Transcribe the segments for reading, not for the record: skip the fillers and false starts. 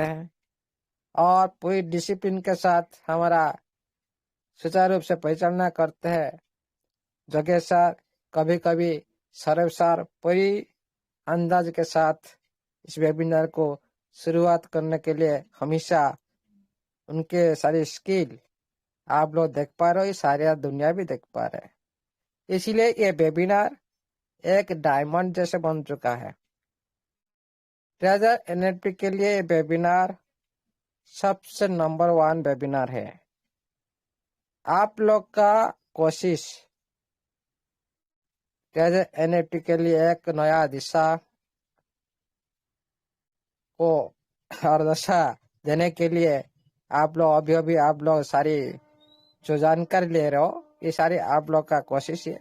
हैं और पूरी डिसिप्लिन के साथ हमारा सुचारू रूप से परिचालना करते हैं। जगह सर कभी कभी सरव सर पूरी अंदाज के साथ इस वेबिनार को शुरुआत करने के लिए हमेशा उनके सारी स्किल आप लोग देख पा रहे हो, ये सारी दुनिया भी देख पा रहे हैं। इसीलिए ये वेबिनार एक डायमंड जैसे बन चुका है। ट्रेजर एनएलपी के लिए ये वेबिनार सबसे नंबर 1 वेबिनार है। आप लोग का कोशिश ट्रेजर एनएलपी के लिए एक नया दिशा को और दशा देने के लिए आप लोग अभी आप लोग सारी जो जानकारी ले रहे हो, ये सारी आप लोग का कोशिश है।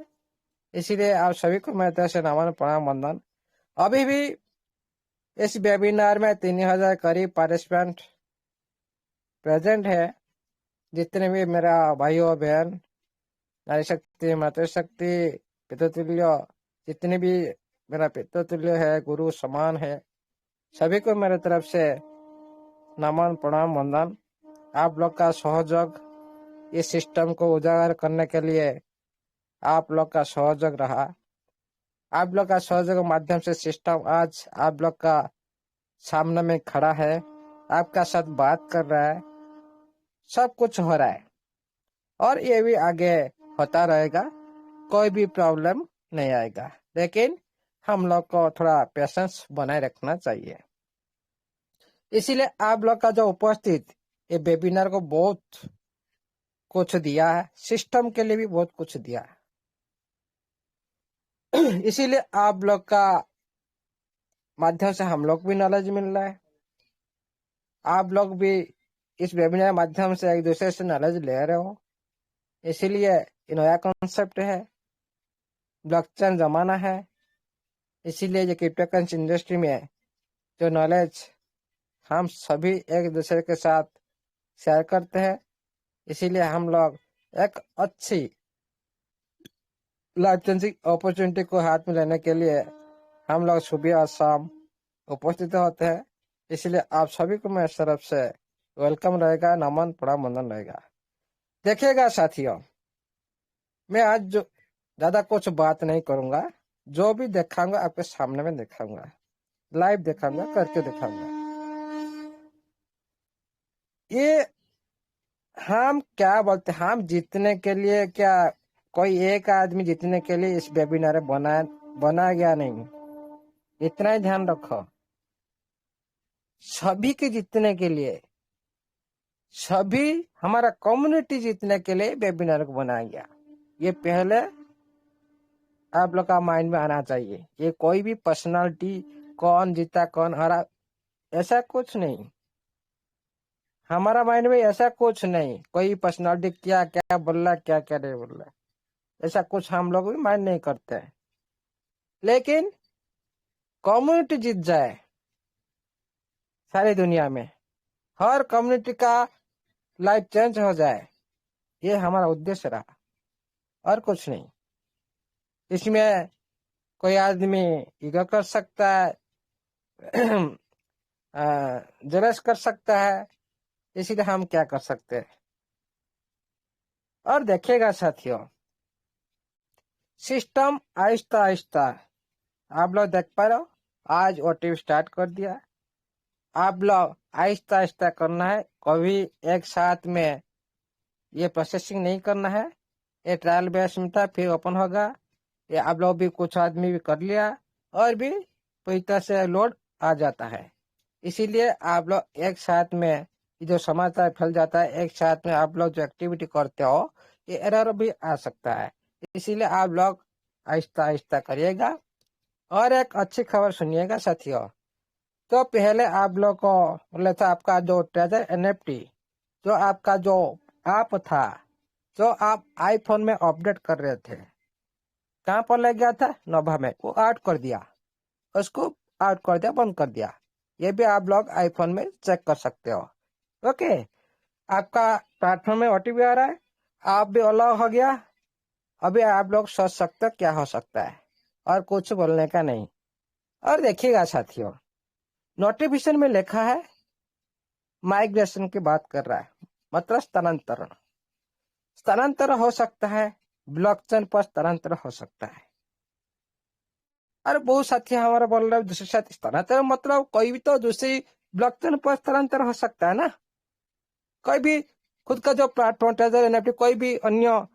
इसीलिए आप सभी को मेरी तरफ से नमन प्रणाम वंदन। अभी भी इस वेबिनार में 3000 करीब पार्टिसिपेंट प्रेजेंट है। जितने भी मेरा भाइयों बहन, नारी शक्ति, मातृशक्ति, पितृतुल्य, जितने भी मेरा पितृतुल्य है, गुरु समान है, सभी को मेरे तरफ से नमन प्रणाम वंदन। आप लोग का सहयोग इस सिस्टम को उजागर करने के लिए आप लोग का सहयोग रहा। आप लोग का सहयोग के माध्यम से सिस्टम आज आप लोग का सामने में खड़ा है, आपका साथ बात कर रहा है, सब कुछ हो रहा है और ये भी आगे होता रहेगा। कोई भी प्रॉब्लम नहीं आएगा, लेकिन हम लोग को थोड़ा पेशेंस बनाए रखना चाहिए। इसीलिए आप लोग का जो उपस्थित ये वेबिनार को बहुत कुछ दिया है, सिस्टम के लिए भी बहुत कुछ दिया है। इसीलिए आप लोग का माध्यम से हम लोग भी नॉलेज मिल रहा है, आप लोग भी इस वेबिनार माध्यम से एक दूसरे से नॉलेज ले रहे हो। इसीलिए ये नया कॉन्सेप्ट है, ब्लॉकचेन जमाना है। इसीलिए ये क्रिप्टोकरेंसी इंडस्ट्री में जो नॉलेज हम सभी एक दूसरे के साथ शेयर करते हैं, इसीलिए हम लोग एक अच्छी लाइफ चेंजिंग अपॉर्चुनिटी को हाथ में लेने के लिए हम लोग सुबह और शाम उपस्थित होते हैं। इसलिए आप सभी को मेरी तरफ से वेलकम रहेगा, नमन प्रणाम वंदन रहेगा। देखिएगा साथियों, मैं आज जो ज्यादा कुछ बात नहीं करूंगा, जो भी दिखाऊंगा आपके सामने में दिखाऊंगा, लाइव दिखाऊंगा, करके दिखाऊंगा। ये हम क्या बोलते हैं, हम जीतने के लिए क्या कोई एक आदमी जीतने के लिए इस वेबिनार बना गया नहीं, इतना ही ध्यान रखो। सभी के जीतने के लिए, सभी हमारा कम्युनिटी जीतने के लिए वेबिनार को बनाया गया। ये पहले आप लोग का माइंड में आना चाहिए। ये कोई भी पर्सनालिटी कौन जीता कौन हारा ऐसा कुछ नहीं, हमारा माइंड में ऐसा कुछ नहीं। कोई पर्सनालिटी क्या क्या बोल रहा, क्या क्या नहीं बोल रहा, ऐसा कुछ हम लोग भी माइंड नहीं करते हैं। लेकिन कम्युनिटी जीत जाए सारी दुनिया में, हर कम्युनिटी का लाइफ चेंज हो जाए, ये हमारा उद्देश्य रहा और कुछ नहीं। इसमें कोई आदमी ईगो कर सकता है, जलस कर सकता है, इसीलिए हम क्या कर सकते हैं। और देखिएगा साथियों, सिस्टम आहिस्ता आहिस्ता आप लोग देख पा रहे हो, आज ओटीपी स्टार्ट कर दिया। आप लोग आहिस्ता आहिस्ता करना है, कभी एक साथ में ये प्रोसेसिंग नहीं करना है। ये ट्रायल बेस में था, फिर ओपन होगा। ये आप लोग भी कुछ आदमी भी कर लिया और भी पूरी तरह से लोड आ जाता है। इसीलिए आप लोग एक साथ में जो समाचार फैल जाता है, एक साथ में आप लोग जो एक्टिविटी करते हो, ये एरर भी आ सकता है। इसीलिए आप लोग आहिस्ता आहिस्ता करिएगा। और एक अच्छी खबर सुनिएगा साथियों, तो पहले आप लोग को बोले था आपका जो ट्रेजर एनएफटी, जो आपका जो ऐप था, जो आप आईफोन में अपडेट कर रहे थे, कहाँ पर लग गया था? नोवा में। वो आउट कर दिया, उसको आउट कर दिया, बंद कर दिया। ये भी आप लोग आईफोन में चेक कर सकते हो। ओके, आपका प्लेटफॉर्म में ओटीपी आ रहा है, आप भी अलाउ हो गया। अभी आप लोग सोच सकते हो क्या हो सकता है, और कुछ बोलने का नहीं। और देखिएगा साथियों, नोटिफिकेशन में लिखा है माइग्रेशन की बात कर रहा है, मतलब स्थानांतरण। स्थानांतरण हो सकता है, ब्लॉकचेन पर स्थानांतरण हो सकता है। अरे बहुत साथी हमारा बोल रहा है दूसरे साथी स्थानांतरण मतलब कोई भी तो दूसरी ब्लॉकचेन पर स्थानांतरण हो सकता है ना। कोई भी खुद का जो प्लेटफॉर्म ट्रेजर एनएफटी कोई भी अन्य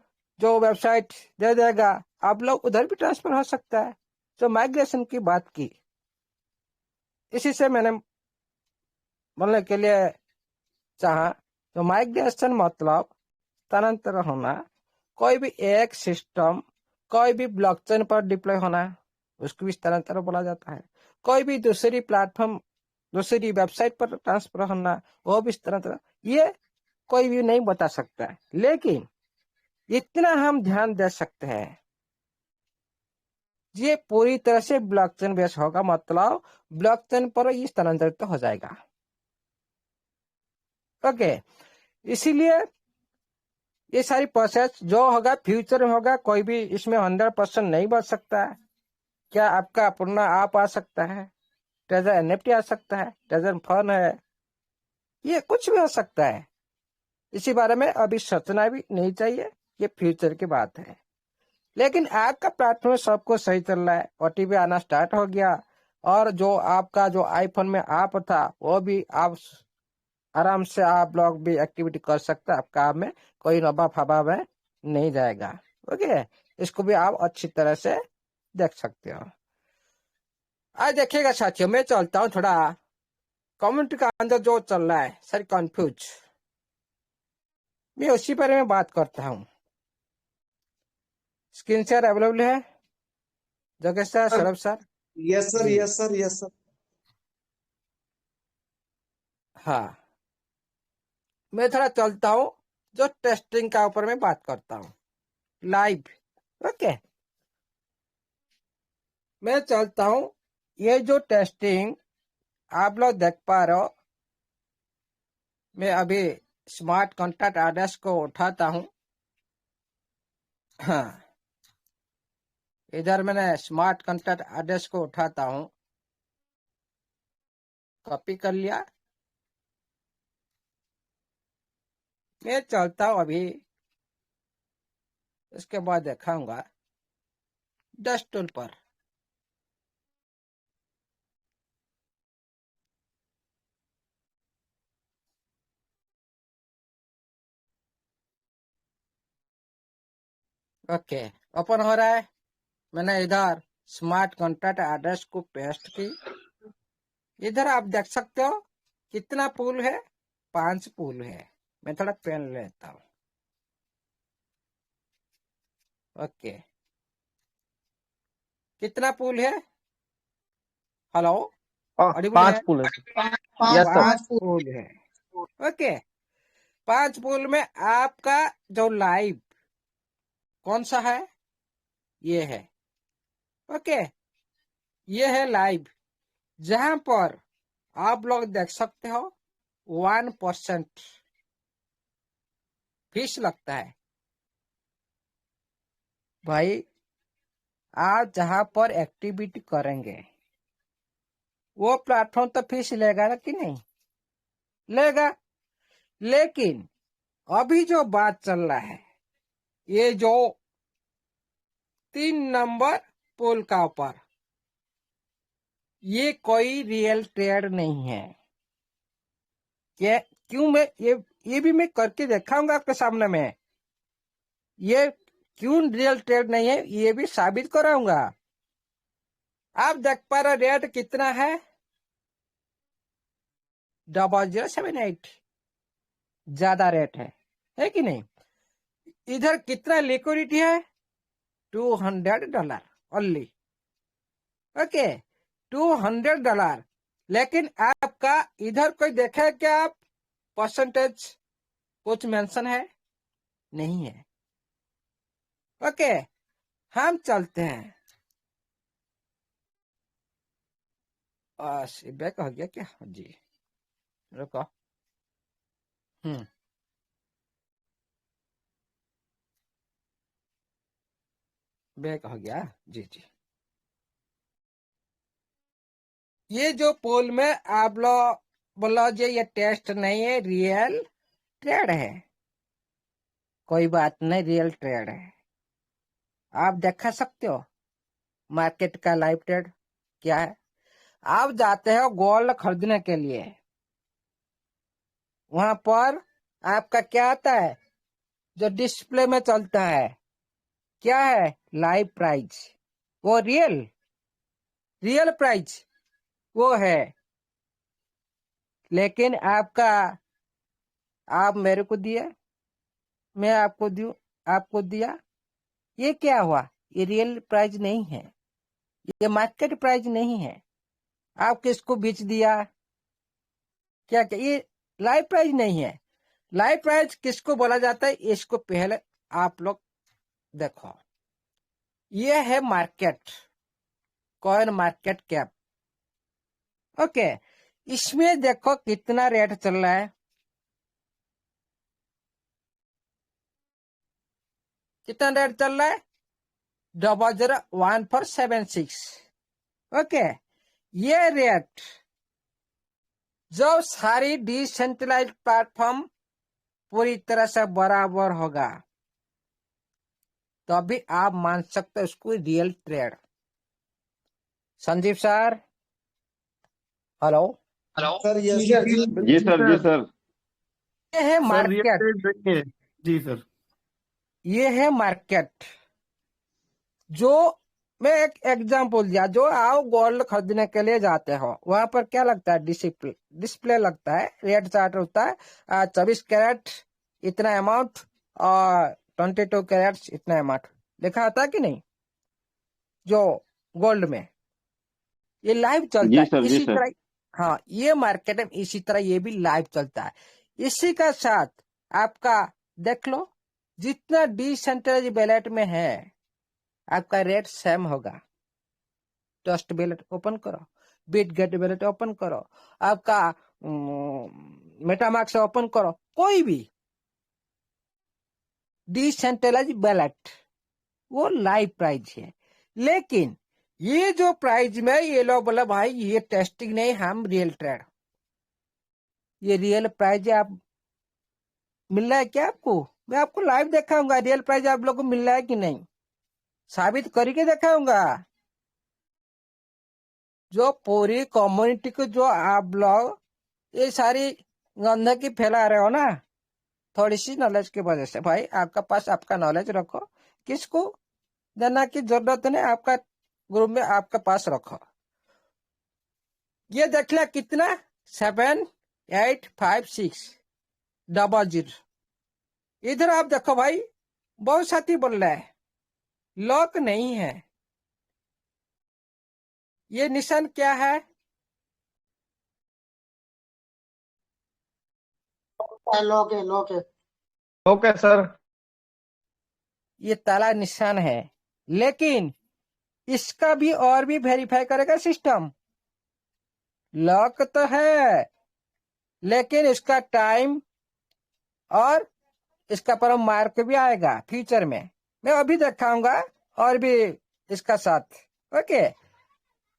जो वेबसाइट दे देगा, आप लोग उधर भी ट्रांसफर हो सकता है। तो माइग्रेशन की बात की, इसी से मैंने बोलने के लिए चाहा। तो माइग्रेशन मतलब स्थानांतरण होना, कोई भी एक सिस्टम कोई भी ब्लॉकचेन पर डिप्लॉय होना, उसको भी स्थानांतरण बोला जाता है। कोई भी दूसरी प्लेटफॉर्म दूसरी वेबसाइट पर ट्रांसफर होना, वो भी स्थानांतरण। ये कोई भी नहीं बता सकता है, लेकिन इतना हम ध्यान दे सकते हैं, ये पूरी तरह से ब्लॉकचेन बेस होगा, मतलब ब्लॉकचेन पर ही स्थानांतरित हो जाएगा। ओके, इसीलिए ये सारी प्रोसेस जो होगा फ्यूचर में होगा, कोई भी इसमें 100% नहीं बच सकता है। क्या आपका अपना आप आ सकता है, ट्रेजर एनएफटी आ सकता है, ट्रेजर फंड है, ये कुछ भी हो सकता है। इसी बारे में अभी सोचना भी नहीं चाहिए, ये फ्यूचर की बात है। लेकिन आपका प्लेटफॉर्म सबको सही चल रहा है, ओटीपी आना स्टार्ट हो गया, और जो आपका जो आईफोन में ऐप था वो भी आप आराम से आप लोग भी एक्टिविटी कर सकते हैं, आप काम में कोई नबा फबा में नहीं जाएगा। ओके, इसको भी आप अच्छी तरह से देख सकते हो। आज देखिएगा साथियों, मैं चलता हूँ थोड़ा कम्युनिटी का अंदर जो चल रहा है सर कंफ्यूज, मैं उसी बारे में बात करता हूँ। स्क्रीन शेयर अवेलेबल है जगह sir, Saurabh sir? Yes sir, जी यस सर, यस सर। हाँ, मैं थोड़ा चलता हूँ, जो टेस्टिंग का ऊपर में बात करता हूँ लाइव। ओके, मैं चलता हूँ। ये जो टेस्टिंग आप लोग देख पा रहे हो, मैं अभी स्मार्ट कॉन्टैक्ट एड्रेस को उठाता हूँ। हाँ, इधर मैंने स्मार्ट कॉन्टैक्ट एड्रेस को उठाता हूँ, कॉपी कर लिया। मैं चलता हूँ अभी, उसके बाद दिखाऊंगा डस्ट टूल पर। ओके, ओपन हो रहा है। मैंने इधर स्मार्ट कॉन्टैक्ट एड्रेस को पेस्ट की। इधर आप देख सकते हो कितना पूल है, 5 पूल है। मैं थोड़ा पेन लेता हूँ। ओके, कितना पूल है? हेलो, ऑडिबल है? 5 पुल है सर। Yes sir. 5 पूल है। ओके, 5 पूल में आपका जो लाइव कौन सा है? ये है। ओके, ये है लाइव, जहां पर आप लोग देख सकते हो 1% फीस लगता है। भाई, आप जहां पर एक्टिविटी करेंगे वो प्लेटफॉर्म तो फीस लेगा ना कि नहीं? लेगा। लेकिन अभी जो बात चल रहा है, ये जो 3 नंबर पोल का ऊपर, ये कोई रियल ट्रेड नहीं है। ये क्यों? मैं ये भी मैं करके दिखाऊंगा आपके सामने में। ये क्यों रियल ट्रेड नहीं है ये भी साबित कराऊंगा। आप देख पा रहे रेट कितना है? 0078, ज्यादा रेट है कि नहीं? इधर कितना लिक्विडिटी है? $200 ओनली। ओके, $200। लेकिन आपका इधर कोई देखा है क्या? आप परसेंटेज कुछ मेंशन है? नहीं है। ओके, हम चलते हैं। बैक हो गया क्या? जी, रुको। बैक हो गया। जी जी, ये जो पोल में आप लोग बोलो जी ये टेस्ट नहीं है, रियल ट्रेड है। कोई बात नहीं, रियल ट्रेड है। आप देखा सकते हो मार्केट का लाइव ट्रेड क्या है। आप जाते हो गोल्ड खरीदने के लिए, वहां पर आपका क्या आता है, जो डिस्प्ले में चलता है क्या है, लाइव प्राइस। वो रियल प्राइस वो है। लेकिन आपका, आप मेरे को दिया, मैं आपको दिया, ये क्या हुआ, ये रियल प्राइस नहीं है, ये मार्केट प्राइस नहीं है। आप किसको बेच दिया, क्या क्या, ये लाइव प्राइस नहीं है। लाइव प्राइस किसको बोला जाता है, इसको पहले आप लोग देखो। ये है market, coin market cap. Okay, इसमें देखो कितना रेट चल रहा है, कितना रेट चल रहा है, 001476। ओके, ये रेट जब सारी डिसेंट्रलाइज प्लेटफॉर्म पूरी तरह से बराबर होगा तो अभी आप मान सकते हो उसको real trade. Sandeep sir, hello. Sir yes जी सर। जी सर, जी सर। ये है सर रियल मार्केट, एस्टेट देखिए। जी सर। ये है मार्केट। जो मैं एक एग्जांपल दिया, जो आओ गोल्ड खरीदने के लिए जाते हो वहां पर क्या लगता है, डिस्प्ले लगता है, रेट चार्ट होता है, 24 कैरेट इतना अमाउंट और 22 कैरेट इतना अमाउंट लिखा होता है कि नहीं, जो गोल्ड में। ये लाइव चलता जी है सर, जी इसी सर। तरह। हाँ, ये मार्केट में इसी तरह ये भी लाइव चलता है। इसी का साथ आपका देख लो, जितना डिसेंट्रलाइज वैलेट में है आपका रेट सेम होगा। ट्रस्ट वैलेट ओपन करो, बिटगेट वैलेट ओपन करो, आपका मेटामार्क से ओपन करो, कोई भी डिसेंट्रलाइज वैलेट, वो लाइव प्राइस है। लेकिन ये जो प्राइस में ये लोग बोला भाई ये टेस्टिंग नहीं, हम रियल ट्रेड, ये रियल प्राइस आप मिल रहा है क्या आपको, मैं आपको लाइव दिखाऊंगा रियल प्राइस आप लोग को मिल रहा है कि नहीं, साबित करके दिखाऊंगा। जो पूरी कम्युनिटी को जो आप लोग ये सारी गंदगी फैला रहे हो ना, थोड़ी सी नॉलेज की वजह से, भाई आपका पास आपका नॉलेज रखो, किसको देना की जरूरत नहीं, आपका ग्रुप में आपके पास रखो। ये देख लिया कितना, 785600। इधर आप देखो भाई, बहुत साथी बोल रहा है लॉक नहीं है। ये निशान क्या है, लोग है लोग है। Okay sir. ये ताला निशान है। लेकिन इसका भी और भी वेरीफाई करेगा सिस्टम। लॉक तो है लेकिन इसका टाइम और इसका पर मार्क भी आएगा फ्यूचर में, मैं अभी दिखाऊंगा और भी इसका साथ। ओके,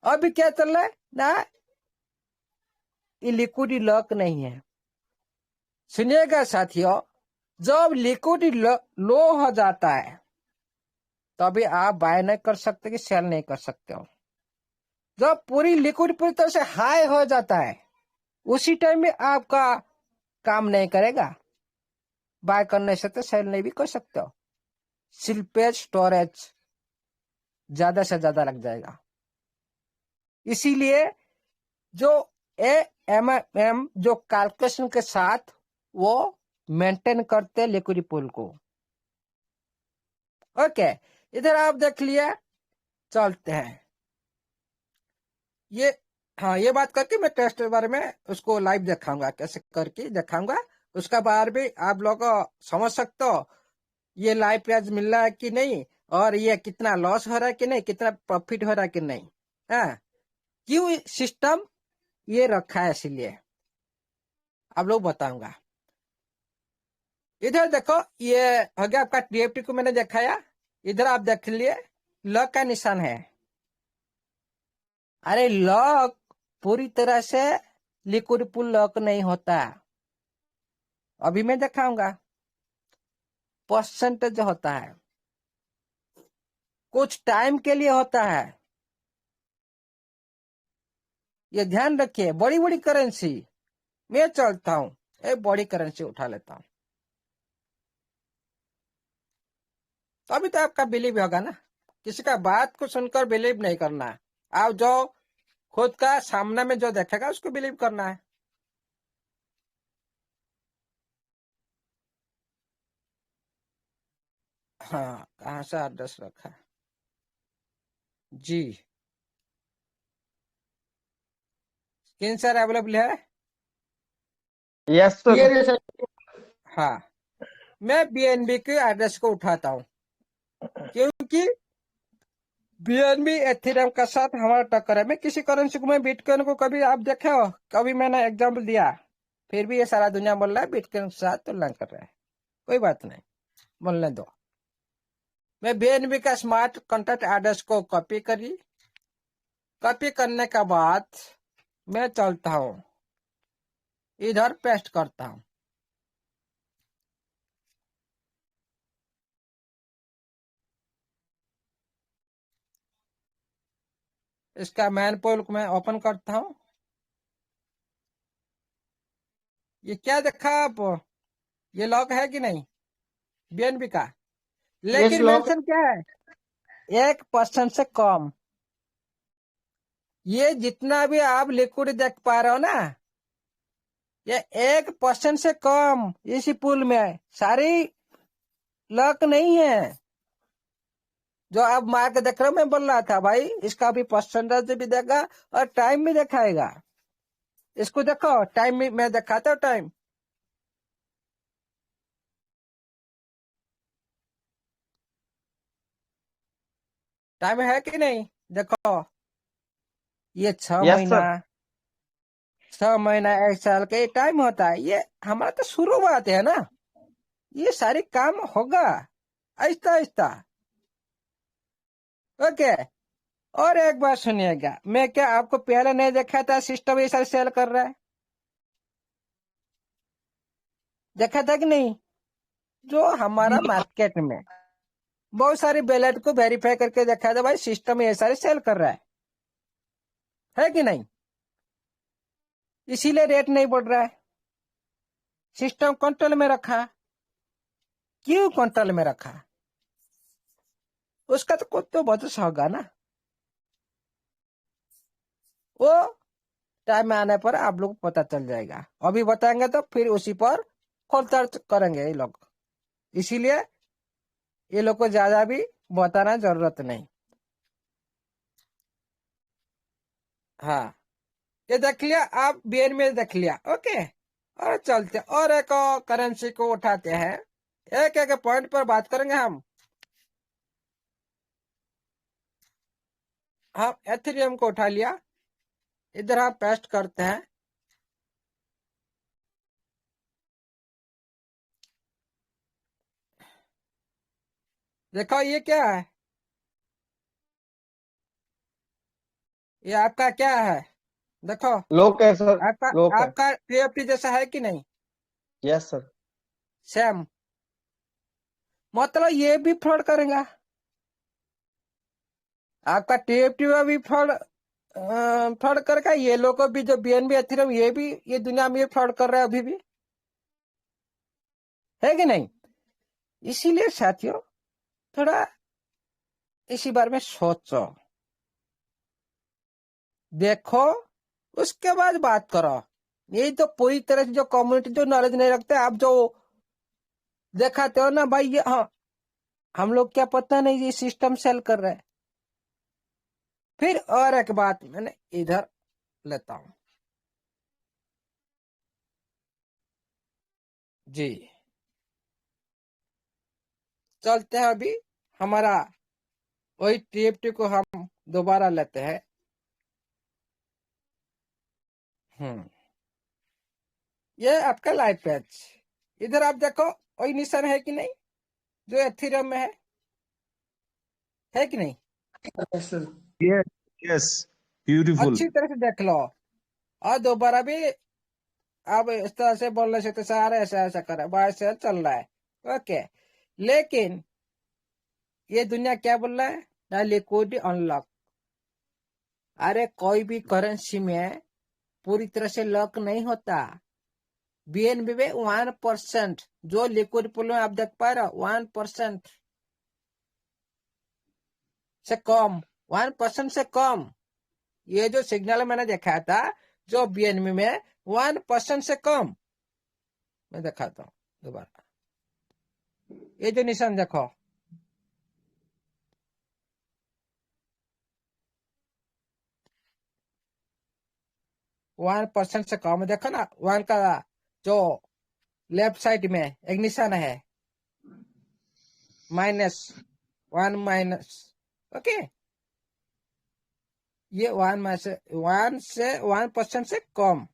अभी क्या चल रहा है ना, ये लिक्विड लॉक नहीं है। सुनिएगा साथियों, जब लिक्विड लो हो जाता है तभी आप बाय नहीं कर सकते कि सेल नहीं कर सकते हो। जब पूरी लिक्विड पूरी तरह से हाई हो जाता है उसी टाइम में आपका काम नहीं करेगा, बाय करने से तो सेल नहीं भी कर सकते हो, स्लिपेज स्टोरेज ज्यादा से ज्यादा लग जाएगा। इसीलिए जो एएमएम जो कैलकुलेशन के साथ वो मेंटेन करते लिक्विड पूल को। ओके, इधर आप देख लिया, चलते हैं ये। हाँ, ये बात करके मैं टेस्ट के बारे में उसको लाइव दिखाऊंगा, कैसे करके दिखाऊंगा, उसका बारे में आप लोग समझ सकते हो ये लाइव प्राइस मिल रहा है कि नहीं, और ये कितना लॉस हो रहा है कि नहीं, कितना प्रॉफिट हो रहा है कि नहीं। हाँ, क्यों सिस्टम ये रखा है, इसलिए आप लोग बताऊंगा। इधर देखो, ये हो गया आपका टीएफटी को मैंने दिखाया। इधर आप देख लिए लॉक का निशान है। अरे लॉक पूरी तरह से लिक्विड पुल लॉक नहीं होता। अभी मैं दिखाऊंगा। परसेंटेज होता है, कुछ टाइम के लिए होता है। ये ध्यान रखिए। बड़ी बड़ी करेंसी मैं चलता हूं, एक बड़ी करेंसी उठा लेता हूं, तो अभी तो आपका बिलीव होगा ना। किसी का बात को सुनकर बिलीव नहीं करना है। आप जो खुद का सामने में जो देखेगा उसको बिलीव करना है। हाँ, कहाँ से एड्रेस रखा है जी। स्क्रीन सर अवेलेबल है? Yes sir. क्लियर है सर। हाँ, मैं बीएनबी के एड्रेस को उठाता हूँ क्योंकि बीएनबी एथेरियम का साथ हमारा टक्कर है। मैं किसी करेंसी को, मैं बिटकॉइन को कभी आप देखे हो? कभी मैंने एग्जाम्पल दिया? फिर भी ये सारा दुनिया बोल रहा है बिटकॉइन के साथ तुलना कर रहा है। कोई बात नहीं, बोलने दो। मैं बीएनबी का स्मार्ट कॉन्टैक्ट एड्रेस को कॉपी करी। कॉपी करने के बाद मैं चलता हूँ, इधर पेस्ट करता हूँ। इसका मैन पोल को मैं ओपन करता हूँ। ये क्या देखा आप? ये लॉक है कि नहीं बीएनबी का? यस लेकिन लॉक। मेंशन क्या है? 1% से कम। ये जितना भी आप लिक्विड देख पा रहे हो ना, ये 1% से कम इसी पुल में है। सारी लॉक नहीं है। जो आप मार्क देख रहे हो, मैं बोल रहा था भाई इसका भी परसेंटेज भी देगा और टाइम भी दिखाएगा। इसको देखो, टाइम भी मैं दिखाता हूँ। टाइम टाइम है कि नहीं देखो। ये 6 यस महीना, सर। 6 महीना, 1 साल का ये टाइम होता है। ये हमारा तो शुरुआत है ना। ये सारी काम होगा आहिस्ता आहिस्ता। ओके। और एक बात सुनिएगा, मैं क्या आपको पहले नहीं देखा था सिस्टम ये सारे सेल कर रहा है? देखा था कि नहीं? जो हमारा मार्केट में बहुत सारी बैलेट को वेरीफाई करके देखा था भाई सिस्टम ये सारे सेल कर रहा है कि नहीं? इसीलिए रेट नहीं बढ़ रहा है। सिस्टम कंट्रोल में रखा। क्यों कंट्रोल में रखा? उसका तो कुछ तो वजह होगा ना। वो टाइम में आने पर आप लोग को पता चल जाएगा। अभी बताएंगे तो फिर उसी पर खोलताड़ करेंगे ये लोग। इसीलिए ये लोग को ज्यादा भी बताना जरूरत नहीं। हाँ, ये देख लिया आप, बीएन में देख लिया। ओके, और चलते और एक करेंसी को उठाते हैं। एक एक पॉइंट पर बात करेंगे हम। एथेरियम को उठा लिया, इधर आप पेस्ट करते हैं। देखो ये क्या है? ये आपका क्या है? देखो, लोक है सर। आपका लोक है। आपका पीएफटी जैसा है कि नहीं? Yes sir. सेम। मतलब ये भी फ्रॉड करेगा। आपका टीएफटी में भी फ्रॉड फ्रॉड करेगा। ये लोग को भी, जो बीएनबी एथेरियम, ये भी ये दुनिया में फ्रॉड कर रहा है अभी भी, है कि नहीं? इसीलिए साथियों, थोड़ा इसी बारे में सोचो, देखो, उसके बाद बात करो। यही तो पूरी तरह से जो कम्युनिटी जो नॉलेज नहीं रखते, आप जो दिखाते हो ना भाई, ये हाँ हम लोग क्या पता नहीं ये सिस्टम सेल कर रहा है। फिर और एक बात मैंने इधर लेता हूं जी। चलते हैं अभी हमारा वही टीएफटी को हम दोबारा लेते हैं। ये आपका लाइव पैच, इधर आप देखो वही निशान है कि नहीं जो एथेरियम में है कि नहीं? Yes sir. Yes, yes, beautiful. अच्छी तरह से देख लो। और दोबारा भी अब इस तरह से बोलने से तो सारे ऐसा ऐसा कर रहा है, बाहर से चल रहा है। ओके, लेकिन ये दुनिया क्या बोल रहा है ना, लिक्विडिटी अनलॉक। अरे कोई भी करेंसी में पूरी तरह से लॉक नहीं होता। बीएनबी में 1%, जो लिक्विड पूल में आप देख पा रहे हो 1% से कम, 1% से कम। ये जो सिग्नल मैंने देखा था जो बीएनबी में 1% से कम, मैं दिखाता हूँ दोबारा। ये जो निशान देखो, वन परसेंट से कम, देखो ना, वन का जो लेफ्ट साइड में एक निशान है -1 माइनस। ओके, ये 1% से कम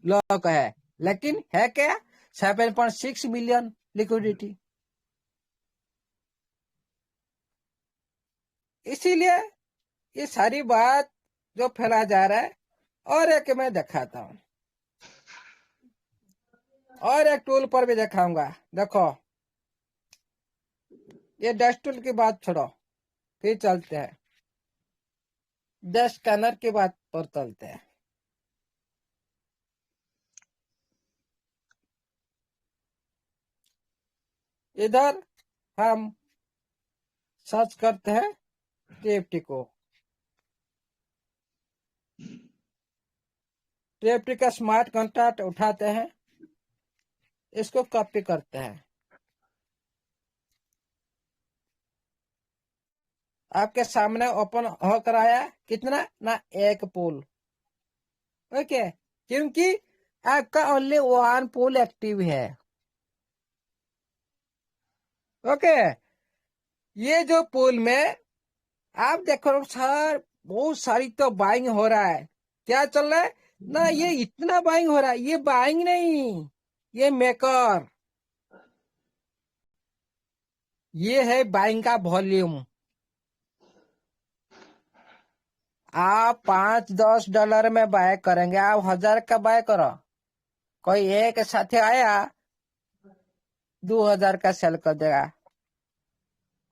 लॉक है, लेकिन है क्या 7.6 मिलियन लिक्विडिटी। इसीलिए ये सारी बात जो फैला जा रहा है। और एक मैं दिखाता हूं, और एक टूल पर भी दिखाऊंगा। देखो, ये डस्ट टूल की बात छोड़ो, फिर चलते हैं डस्ट स्कैनर की बात पर चलते हैं। इधर हम सर्च करते हैं टीएफटी को। टीएफटी का स्मार्ट कॉन्ट्रैक्ट उठाते हैं, इसको कॉपी करते हैं। आपके सामने ओपन होकर आया कितना ना, एक पूल। ओके, क्योंकि आपका ओनली वन पूल एक्टिव है। ओके, ये जो पूल में आप देखो सर, बहुत सारी तो बाइंग हो रहा है। क्या चल रहा है ना, ये इतना बाइंग हो रहा है, ये बाइंग नहीं, ये मेकर, ये है बाइंग का वॉल्यूम। आप $5-10 में बाय करेंगे, आप 1000 का बाय करो, कोई एक साथ आया 2000 का सेल कर देगा।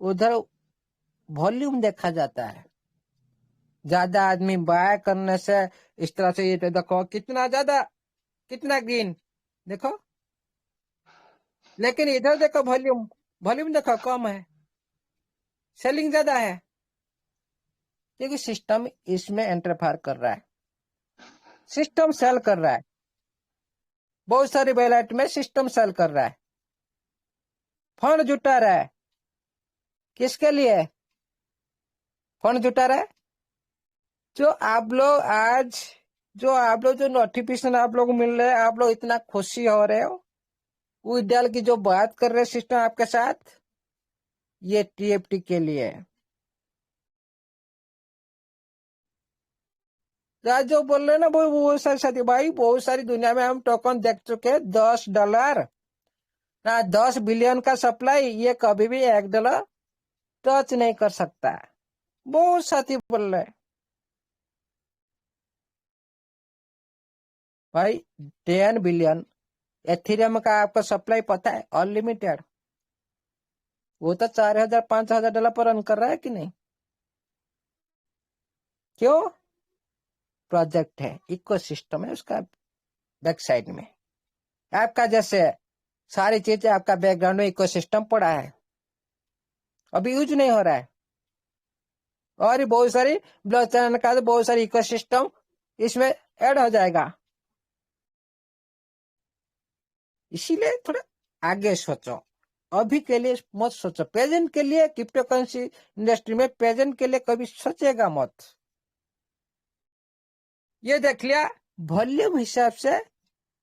उधर वॉल्यूम देखा जाता है, ज्यादा आदमी बाय करने से इस तरह से। ये तो देखो कितना ज्यादा, कितना ग्रीन देखो, लेकिन इधर देखो वॉल्यूम, वॉल्यूम देखो कम है, सेलिंग ज्यादा है, क्योंकि सिस्टम इसमें इंटरफेयर कर रहा है, सिस्टम सेल कर रहा है। बहुत सारी वैलेट में सिस्टम सेल कर रहा है, फंड जुटा रहा है। किसके लिए फंड जुटा रहा है? जो आप लोग आज, जो नोटिफिकेशन आप लोग मिल रहे हैं, आप लोग इतना खुशी हो रहे हो, विड्रॉल की जो बात कर रहे सिस्टम आपके साथ, ये टीएफटी के लिए है। जो बोल रहे हैं ना, बहुत सारी साथी भाई, बहुत सारी दुनिया में हम टोकन देख चुके हैं। $10 ना, 10 बिलियन का सप्लाई, ये कभी भी $1 टच नहीं कर सकता। बहुत साथी बोल रहे हैं भाई, 10 बिलियन एथेरियम का आपको सप्लाई पता है, अनलिमिटेड। वो तो $4000-5000 पर रन कर रहा है कि नहीं? क्यों? प्रोजेक्ट है, इकोसिस्टम है उसका बैक साइड में। आपका जैसे सारी चीजें आपका बैकग्राउंड में इकोसिस्टम पड़ा है, अभी यूज नहीं हो रहा है। और बहुत सारी ब्लॉकचेन का बहुत सारी इकोसिस्टम इसमें ऐड हो जाएगा। इसीलिए थोड़ा आगे सोचो, अभी के लिए मत सोचो। प्रेजेंट के लिए क्रिप्टो करेंसी इंडस्ट्री में प्रेजेंट के लिए कभी सोचेगा मत। ये देख लिया, वॉल्यूम हिसाब से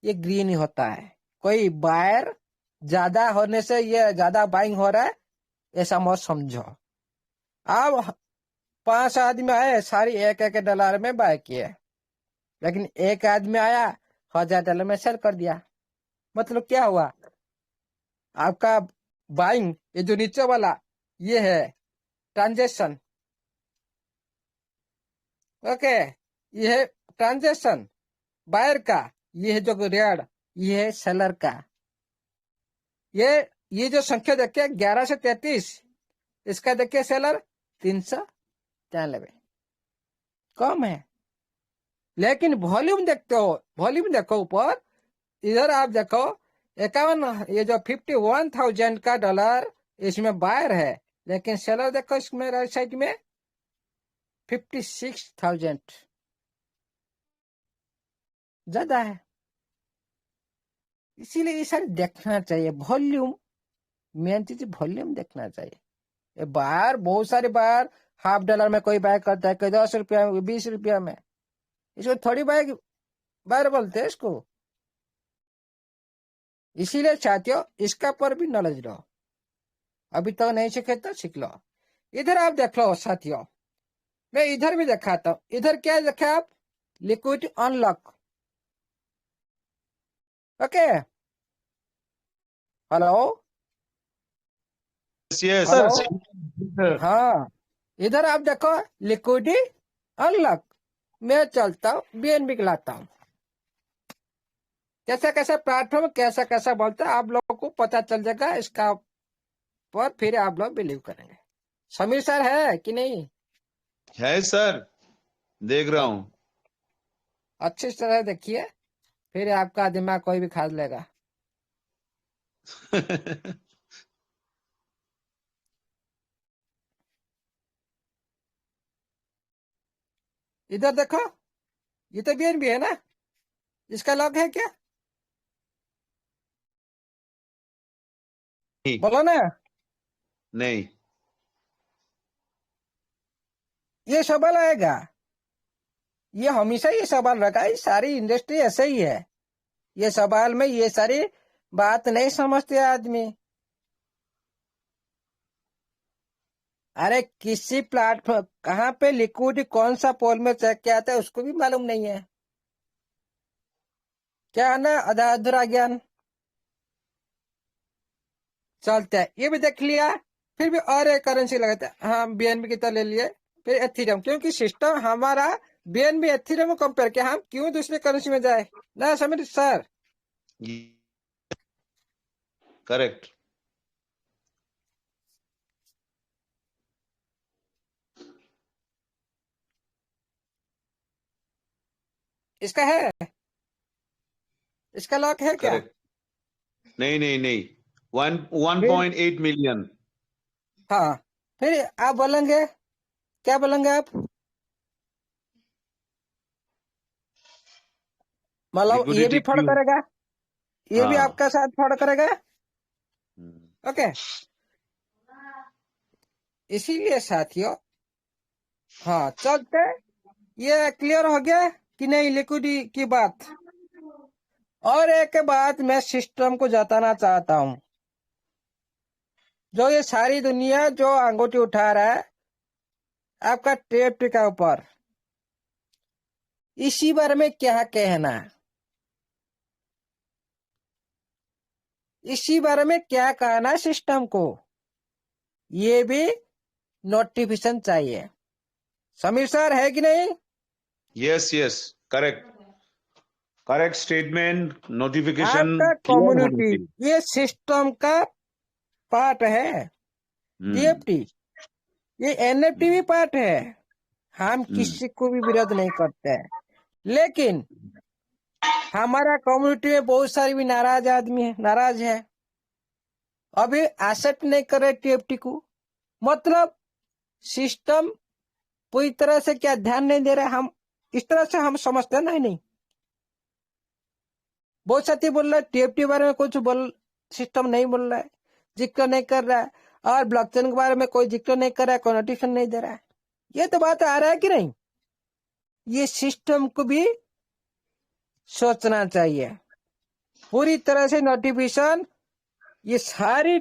ये ग्रीन ही होता है। कोई बायर ज्यादा होने से ये ज्यादा बाइंग हो रहा है ऐसा मत समझो। अब 5 आदमी आए, सारी $1-1 में बाय किए, लेकिन एक आदमी आया $1000 में सेल कर दिया। मतलब क्या हुआ? आपका बाइंग, ये जो नीचे वाला ये है ट्रांजेक्शन। ओके, ये है ट्रांजेक्शन। बायर का, ये है जो रेड, ये है सेलर का। ये जो संख्या देखिए 1133, इसका देखिए सेलर 393, कम है। लेकिन वॉल्यूम देखते हो, वॉल्यूम देखो ऊपर, इधर आप देखो 51, ये जो 51,000 का डॉलर इसमें बायर है, लेकिन सेलर देखो इसमें राइट साइड में 56,000, ज्यादा है। इसीलिए ये सारे देखना चाहिए, वॉल्यूम मेन चीज, वॉल्यूम देखना चाहिए। ये बायर, बहुत सारे बायर $50 में कोई बाय करता है, कोई 10 रुपया में, 20 रुपया में, इसको थोड़ी बायर बोलते हैं इसको। इसीलिए साथियों इसका पर भी नॉलेज लो, अभी तो नहीं सीखे तो सीख लो। इधर आप देख लो साथियों, मैं इधर भी दिखाता हूँ। इधर क्या देखा आप, liquidity unlock. Okay, hello Yes, hello, sir हाँ, इधर आप देखो लिक्विडिटी अनलॉक। मैं चलता हूँ बीएनबी के लाता हूँ, कैसा कैसा प्लेटफॉर्म, कैसा कैसा बोलता है, आप लोगों को पता चल जाएगा इसका, पर फिर आप लोग बिलीव करेंगे। समीर सर है कि नहीं? है सर, देख रहा हूँ। अच्छी तरह देखिए, फिर आपका दिमाग कोई भी खा लेगा। इधर देखो, ये तो बीएनबी है ना, इसका लॉक है क्या? नहीं, बोलो ना। नहीं, ये सवाल आएगा, ये हमेशा ये सवाल रखा है, सारी इंडस्ट्री ऐसे ही है। ये सवाल में ये सारी बात नहीं समझते आदमी। अरे किसी प्लेटफॉर्म, कहाँ पे लिक्विड कौन सा पोल में चेक किया आता है उसको भी मालूम नहीं है। क्या है ना, आधा अधूरा ज्ञान चलता है। ये भी देख लिया, फिर भी और एक करेंसी लगाते हैं, हाँ बीएनबी की तरह ले लिए, फिर एथीरियम, क्योंकि सिस्टम हमारा बीएनबी एथीरियम को कंपेयर किया, हम क्यों दूसरे करेंसी में जाए ना समीर सर? करेक्ट। इसका है, इसका लॉक है क्या? करेक्ट। नहीं नहीं नहीं, 1.8 मिलियन। हाँ, फिर आप बोलेंगे, क्या बोलेंगे आप? मतलब ये भी लिक्विडिटी फॉलो क्यों? करेगा, ये भी हाँ। आपका साथ फॉलो करेगा। हम्म। ओके, इसीलिए साथियों, हाँ चलते, ये क्लियर हो गया कि नहीं लिक्विडिटी की बात? और एक बात मैं सिस्टम को जताना चाहता हूं, जो ये सारी दुनिया जो अंगूठी उठा रहा है आपका टेप के ऊपर, इसी बारे में क्या कहना, इसी बारे में क्या कहना सिस्टम को? ये भी नोटिफिकेशन चाहिए। समीर सर है कि नहीं? Yes yes, correct, correct statement, notification आपका क्लियर होना कम्युनिटी चाहिए। ये सिस्टम का पार्ट है, हम्म। डीएफटी, ये एनएफटी भी पार्ट है। हम हम्म। किसी को भी विरोध नहीं करते हैं, लेकिन हमारा कम्युनिटी में बहुत सारी भी नाराज आदमी है, नाराज है, अभी एक्सेप्ट नहीं कर रहे टीएफटी को। मतलब सिस्टम पूरी तरह से क्या ध्यान नहीं दे रहे, हम इस तरह से हम समझते हैं। नहीं, बहुत साथी बोल रहा है टीएफटी बारे में कुछ बोल, सिस्टम नहीं बोल रहा है, जिक्र नहीं कर रहा है, और ब्लॉकचेन के बारे में कोई जिक्र नहीं कर रहा है, कोई नोटिफिकेशन नहीं दे रहा है। ये तो बात आ रहा है कि नहीं? ये सिस्टम को भी सोचना चाहिए, पूरी तरह से नोटिफिकेशन, ये सारी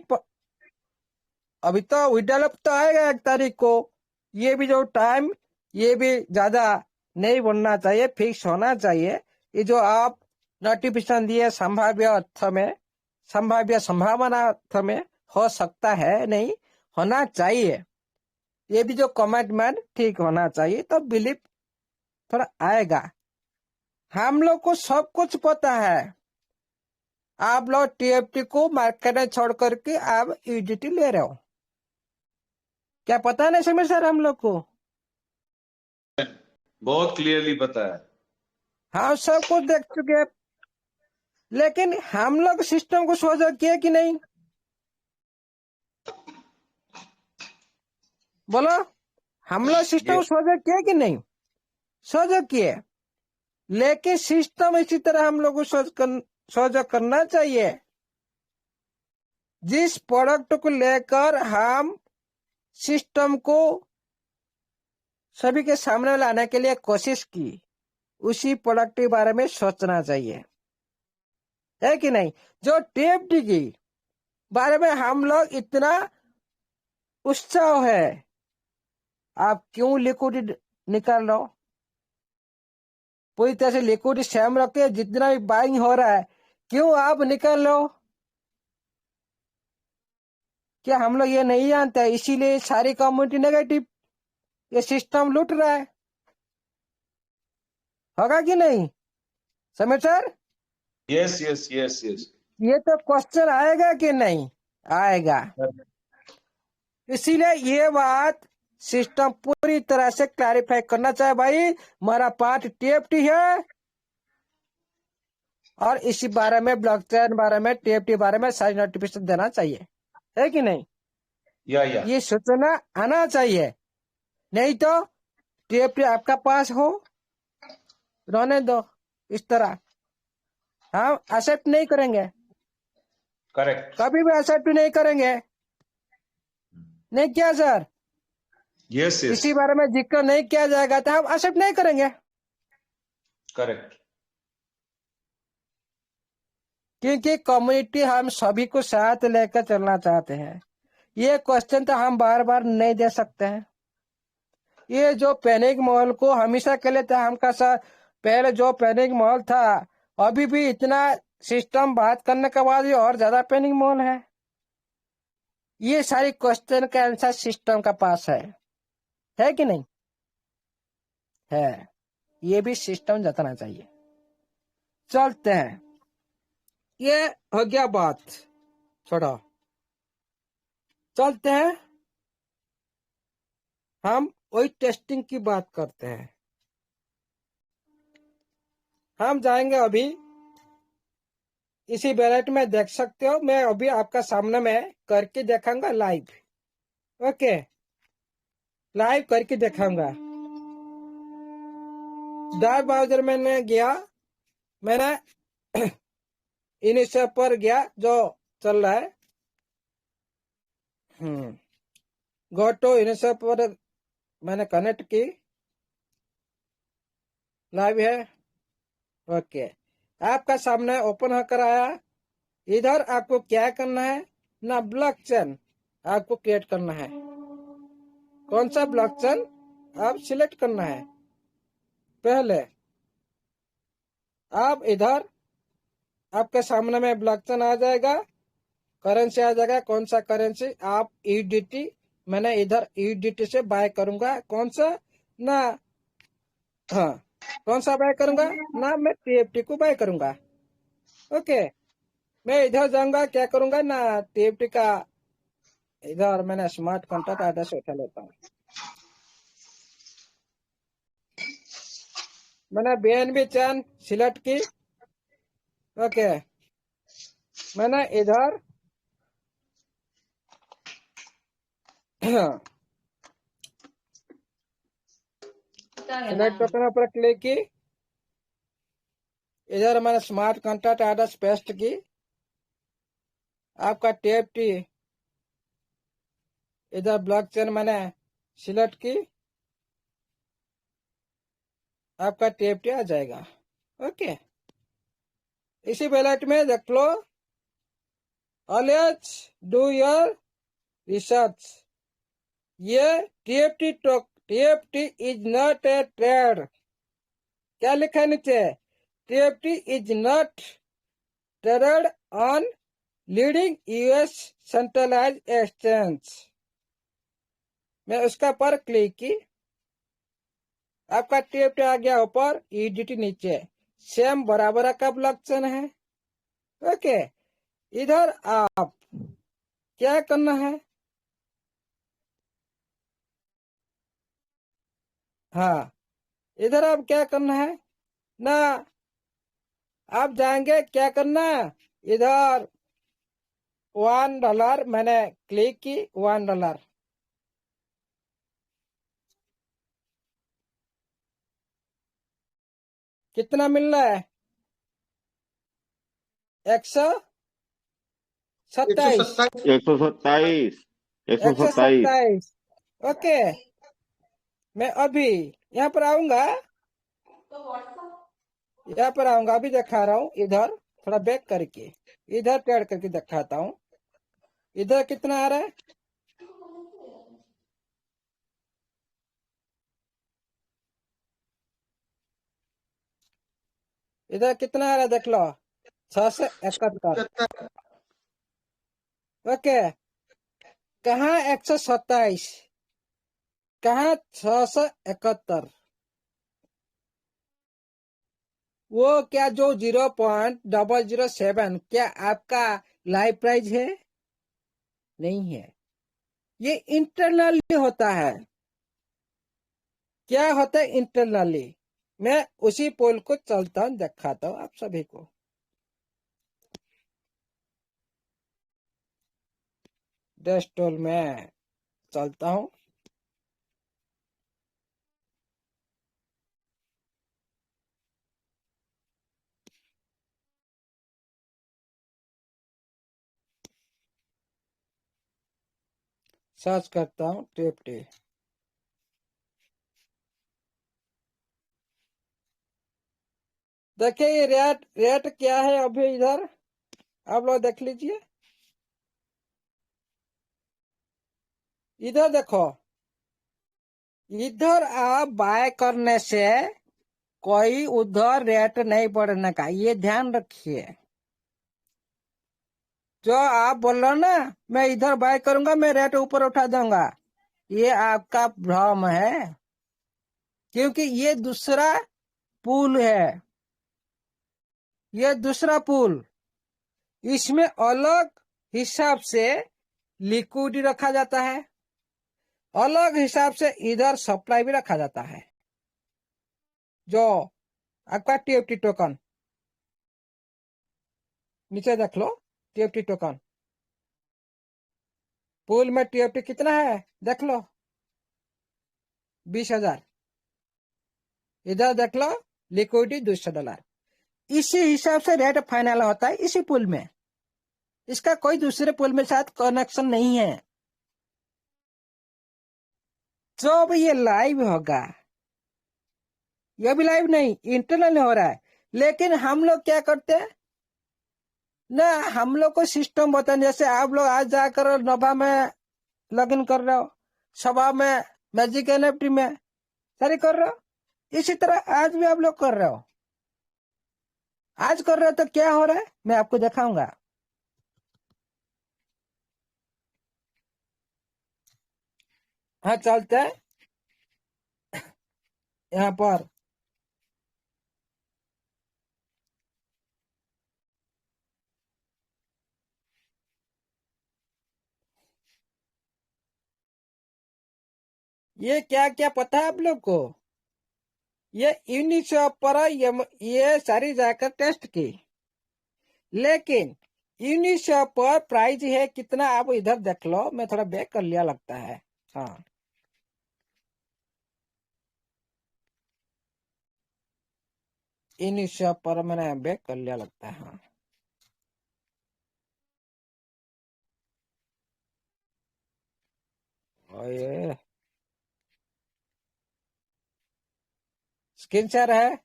अभी तो विड्रॉल तो आएगा 1 तारीख को, ये भी जो टाइम, ये भी ज्यादा नहीं बनना चाहिए, फिक्स होना चाहिए। ये जो आप नोटिफिकेशन दिए संभाव्य अर्थ में, संभाव्य संभावना अर्थ में हो सकता है, नहीं होना चाहिए। ये भी जो कमिटमेंट ठीक होना चाहिए, तो बिलीव थोड़ा आएगा। हम लोग को सब कुछ पता है। आप लोग टीएफटी को मार्केट में छोड़ करके आप ईडीटी ले रहे हो, क्या पता नहीं समय सर हम लोग को? बहुत क्लियरली पता है। हाँ, सब कुछ देख चुके हैं, लेकिन हम लोग सिस्टम को सोचा किए कि नहीं? बोलो, हम लोग सिस्टम को सोचा किए कि नहीं? सोचा किए, लेकिन सिस्टम इसी तरह हम लोग को सोचा करना चाहिए। जिस प्रोडक्ट को लेकर हम सिस्टम को सभी के सामने लाने के लिए कोशिश की, उसी प्रोडक्ट के बारे में सोचना चाहिए, है कि नहीं? जो टीएफटी की बारे में हम लोग इतना उत्साह है, आप क्यों लिक्विड निकाल रहे हो? पूरी तरह से लिक्विड सेम रख के जितना भी बाइंग हो रहा है, क्यों आप निकाल लो? क्या हम लोग ये नहीं जानते? इसीलिए सारी कम्युनिटी नेगेटिव, ये सिस्टम लूट रहा है, होगा कि नहीं Sameer sir? Yes yes yes yes. ये तो क्वेश्चन आएगा कि नहीं आएगा? इसीलिए ये बात सिस्टम पूरी तरह से क्लैरिफाई करना चाहिए। भाई, हमारा पार्ट टीएफटी है, और इसी बारे में, ब्लॉकचेन बारे में, टीएफटी बारे में सारी नोटिफिकेशन देना चाहिए, है कि नहीं? या ये सूचना आना चाहिए, नहीं तो टीएफटी आपका पास हो, रहने दो इस तरह। हम एक्सेप्ट नहीं करेंगे, करेक्ट। कभी भी एक्सेप्ट नहीं करेंगे, नहीं क्या सर? यस यस इसी बारे में जिक्र नहीं किया जाएगा तो हम एक्सेप्ट नहीं करेंगे, करेक्ट। क्योंकि कम्युनिटी हम सभी को साथ लेकर चलना चाहते हैं। ये क्वेश्चन तो हम बार बार नहीं दे सकते हैं। ये जो पैनिक माहौल को हमेशा के लिए था, हमका सर पहले जो पैनिक माहौल था, अभी भी इतना सिस्टम बात करने के बाद भी और ज्यादा पैनिक माहौल है। ये सारी क्वेश्चन का आंसर सिस्टम का पास है कि नहीं? है, ये भी सिस्टम जताना चाहिए। चलते हैं, ये हो गया बात, छोड़ो, चलते हैं हम वही टेस्टिंग की बात करते हैं। हम जाएंगे अभी इसी वैलेट में, देख सकते हो, मैं अभी आपका सामने में करके दिखाऊंगा लाइव। ओके, लाइव करके दिखाऊंगा। डार्क ब्राउजर में गया, मैंने इनिशियल पर गया जो चल रहा है, गो टू इनिशियल पर मैंने कनेक्ट की, लाइव है। ओके, आपका सामने ओपन होकर आया। इधर आपको क्या करना है ना, ब्लॉकचेन आपको क्रिएट करना है। कौन सा ब्लॉकचेन आप सिलेक्ट करना है? पहले आप इधर आपके सामने में ब्लॉकचेन आ जाएगा, करेंसी आ जाएगा। कौन सा करेंसी? आप ईडीटी, मैंने इधर ईडीटी से बाय करूंगा। कौन सा ना, हाँ, कौन सा बाय करूंगा ना, मैं टीएफटी को बाय करूंगा। ओके, मैं इधर जाऊंगा, क्या करूंगा ना, टीएफटी का इधर मैंने स्मार्ट कॉन्ट्रैक्ट एड्रेस उठा लेता हूँ। मैंने बीएनबी चैन सिलेक्ट की। ओके, मैंने इधर सिलेक्ट टोकन पर क्लिक की। इधर मैंने स्मार्ट कॉन्ट्रैक्ट एड्रेस पेस्ट की। आपका टीएफटी इधर ब्लॉकचेन मैंने सिलेक्ट की, आपका टीएफटी आ जाएगा। ओके, इसी वैलेट में देख लो, ऑलवेज डू योर रिसर्च। ये TFT is not a trade. क्या लिखा है नीचे? TFT is not traded on leading US centralize exchange. मैं उसका पर क्लिक की, आपका टीएफटी आ गया ऊपर, ईडीटी नीचे। सेम बराबर का ब्लॉक चेन है। ओके, इधर आप क्या करना है, हाँ, इधर आप क्या करना है ना, आप जाएंगे क्या करना, इधर $1 मैंने क्लिक की, $1 कितना मिल रहा है, 127, 127 127 127 127। ओके, मैं अभी यहाँ पर आऊंगा, यहाँ पर आऊंगा, अभी दिखा रहा हूँ, इधर थोड़ा बैक करके इधर पैड करके दिखाता हूँ। इधर कितना आ रहा है, इधर कितना आ रहा है देख लो, 671। ओके, कहाँ 127, कहाँ 671, वो क्या जो 0.007 क्या आपका लाइव प्राइस है, नहीं है, ये इंटरनली होता है। क्या होता है इंटरनली, मैं उसी पोल को चलता हूँ, दिखाता हूँ आप सभी को। डेस्टोल में चलता हूँ, सर्च करता हूँ टीएफटी। देखिए ये रेट रेट क्या है अभी, इधर आप लोग देख लीजिए, इधर देखो, इधर आप बाय करने से कोई उधर रेट नहीं बढ़ने का, ये ध्यान रखिए। जो आप बोल रहे हो ना मैं इधर बाय करूंगा, मैं रेट ऊपर उठा दूंगा, ये आपका भ्रम है, क्योंकि ये दूसरा पुल है, ये दूसरा पुल, इसमें अलग हिसाब से लिक्विड रखा जाता है, अलग हिसाब से इधर सप्लाई भी रखा जाता है। जो आपका टीएफटी टोकन नीचे देख लो, टीएफटी टोकन पूल में टीएफटी कितना है देख लो, 20,000। इधर देख लो, लिक्विडिटी $200। इसी हिसाब से रेट फाइनल होता है इसी पुल में, इसका कोई दूसरे पुल में साथ कनेक्शन नहीं है। जब ये लाइव होगा, ये भी लाइव नहीं, इंटरनल हो रहा है, लेकिन हम लोग क्या करते हैं ना, हम लोग को सिस्टम बताए, जैसे आप लोग आज जाकर नोवा में लॉगिन कर रहे हो, सभा में, मैजिक एनएफटी में सारी कर रहे हो, इसी तरह आज भी आप लोग कर रहे हो। आज कर रहे हो तो क्या हो रहा है मैं आपको दिखाऊंगा। हाँ चलते हैं यहाँ पर, ये क्या क्या पता है आप लोग को, ये यूनिशॉप पर ये सारी जाकर टेस्ट की, लेकिन यूनिशॉप पर प्राइस है कितना, आप इधर देख लो, मैं थोड़ा बैक कर लिया लगता है, हाँ, यूनिशॉप पर मैंने बैक कर लिया लगता है, हाँ। और ये स्क्रीन शेयर है,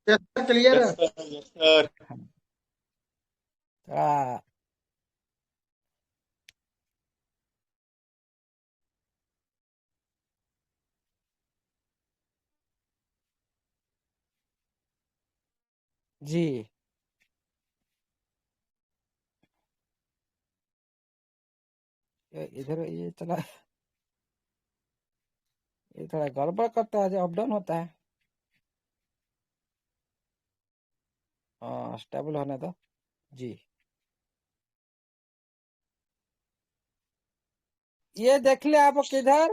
क्लियर यस है। Sir, yes sir. हाँ जी, इधर ये चला, ये थोड़ा गड़बड़ करता है, जो अप डाउन होता है। स्टेबल होने दो जी। ये देख लिया आप किधर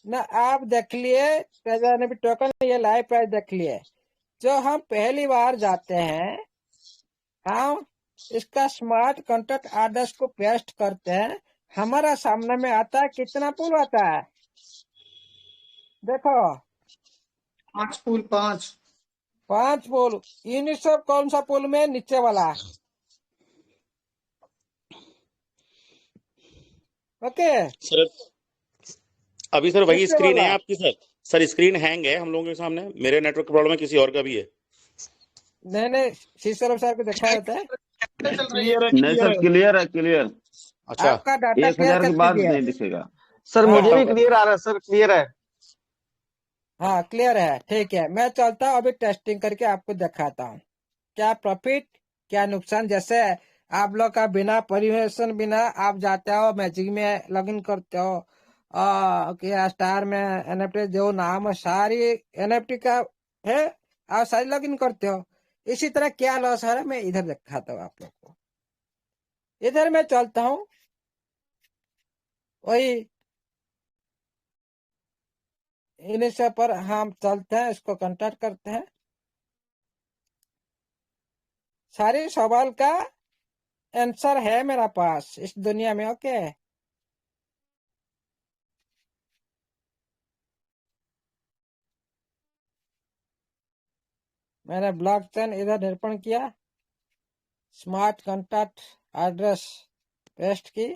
ना, आप देख लिए ट्रेजर भी टोकन, ये लाइव प्राइस देख लिए। जो हम पहली बार जाते हैं, हम इसका स्मार्ट कॉन्ट्रैक्ट आदेश को पेस्ट करते हैं, हमारा सामने में आता है कितना पुल आता है, देखो 5 पुल 5। 5 पुल। यूनिसोफ कौन सा पुल में, नीचे वाला, ओके। सर अभी सर वही नीचे स्क्रीन है वाला, आपकी सर स्क्रीन हैंग है हम लोगों के सामने, मेरे नेटवर्क की प्रॉब्लम है, किसी और का भी है। नहीं शीशर सर को दिखाया जाता है। क्लियर है, नहीं सर, क्लियर है, क्लियर। अच्छा आपका डाटा 1000 क्लियर के कर बाद दीजिए। नहीं दिखेगा। सर हाँ। मुझे भी क्लियर आ रहा है सर, क्लियर है। हाँ क्लियर है, ठीक है। मैं चलता हूँ अभी टेस्टिंग करके आपको दिखाता हूँ क्या प्रॉफिट क्या नुकसान। जैसे आप लोग का बिना परिवेशन बिना आप जाते हो, मैजिक में लॉगिन करते हो, क्या स्टार में एनएफटी जो नाम है सारी एनएफटी का है, आप सारी लॉगिन करते हो। इसी तरह क्या लॉस है मैं इधर दिखाता हूँ आप लोग को। इधर मैं चलता हूँ, वही इनिशियल पर हम चलते हैं, इसको कांटेक्ट करते हैं। सारे सवाल का आंसर है मेरा पास इस दुनिया में, ओके। मैंने ब्लॉकचेन इधर निरूपण किया, स्मार्ट कॉन्ट्रैक्ट एड्रेस पेस्ट की,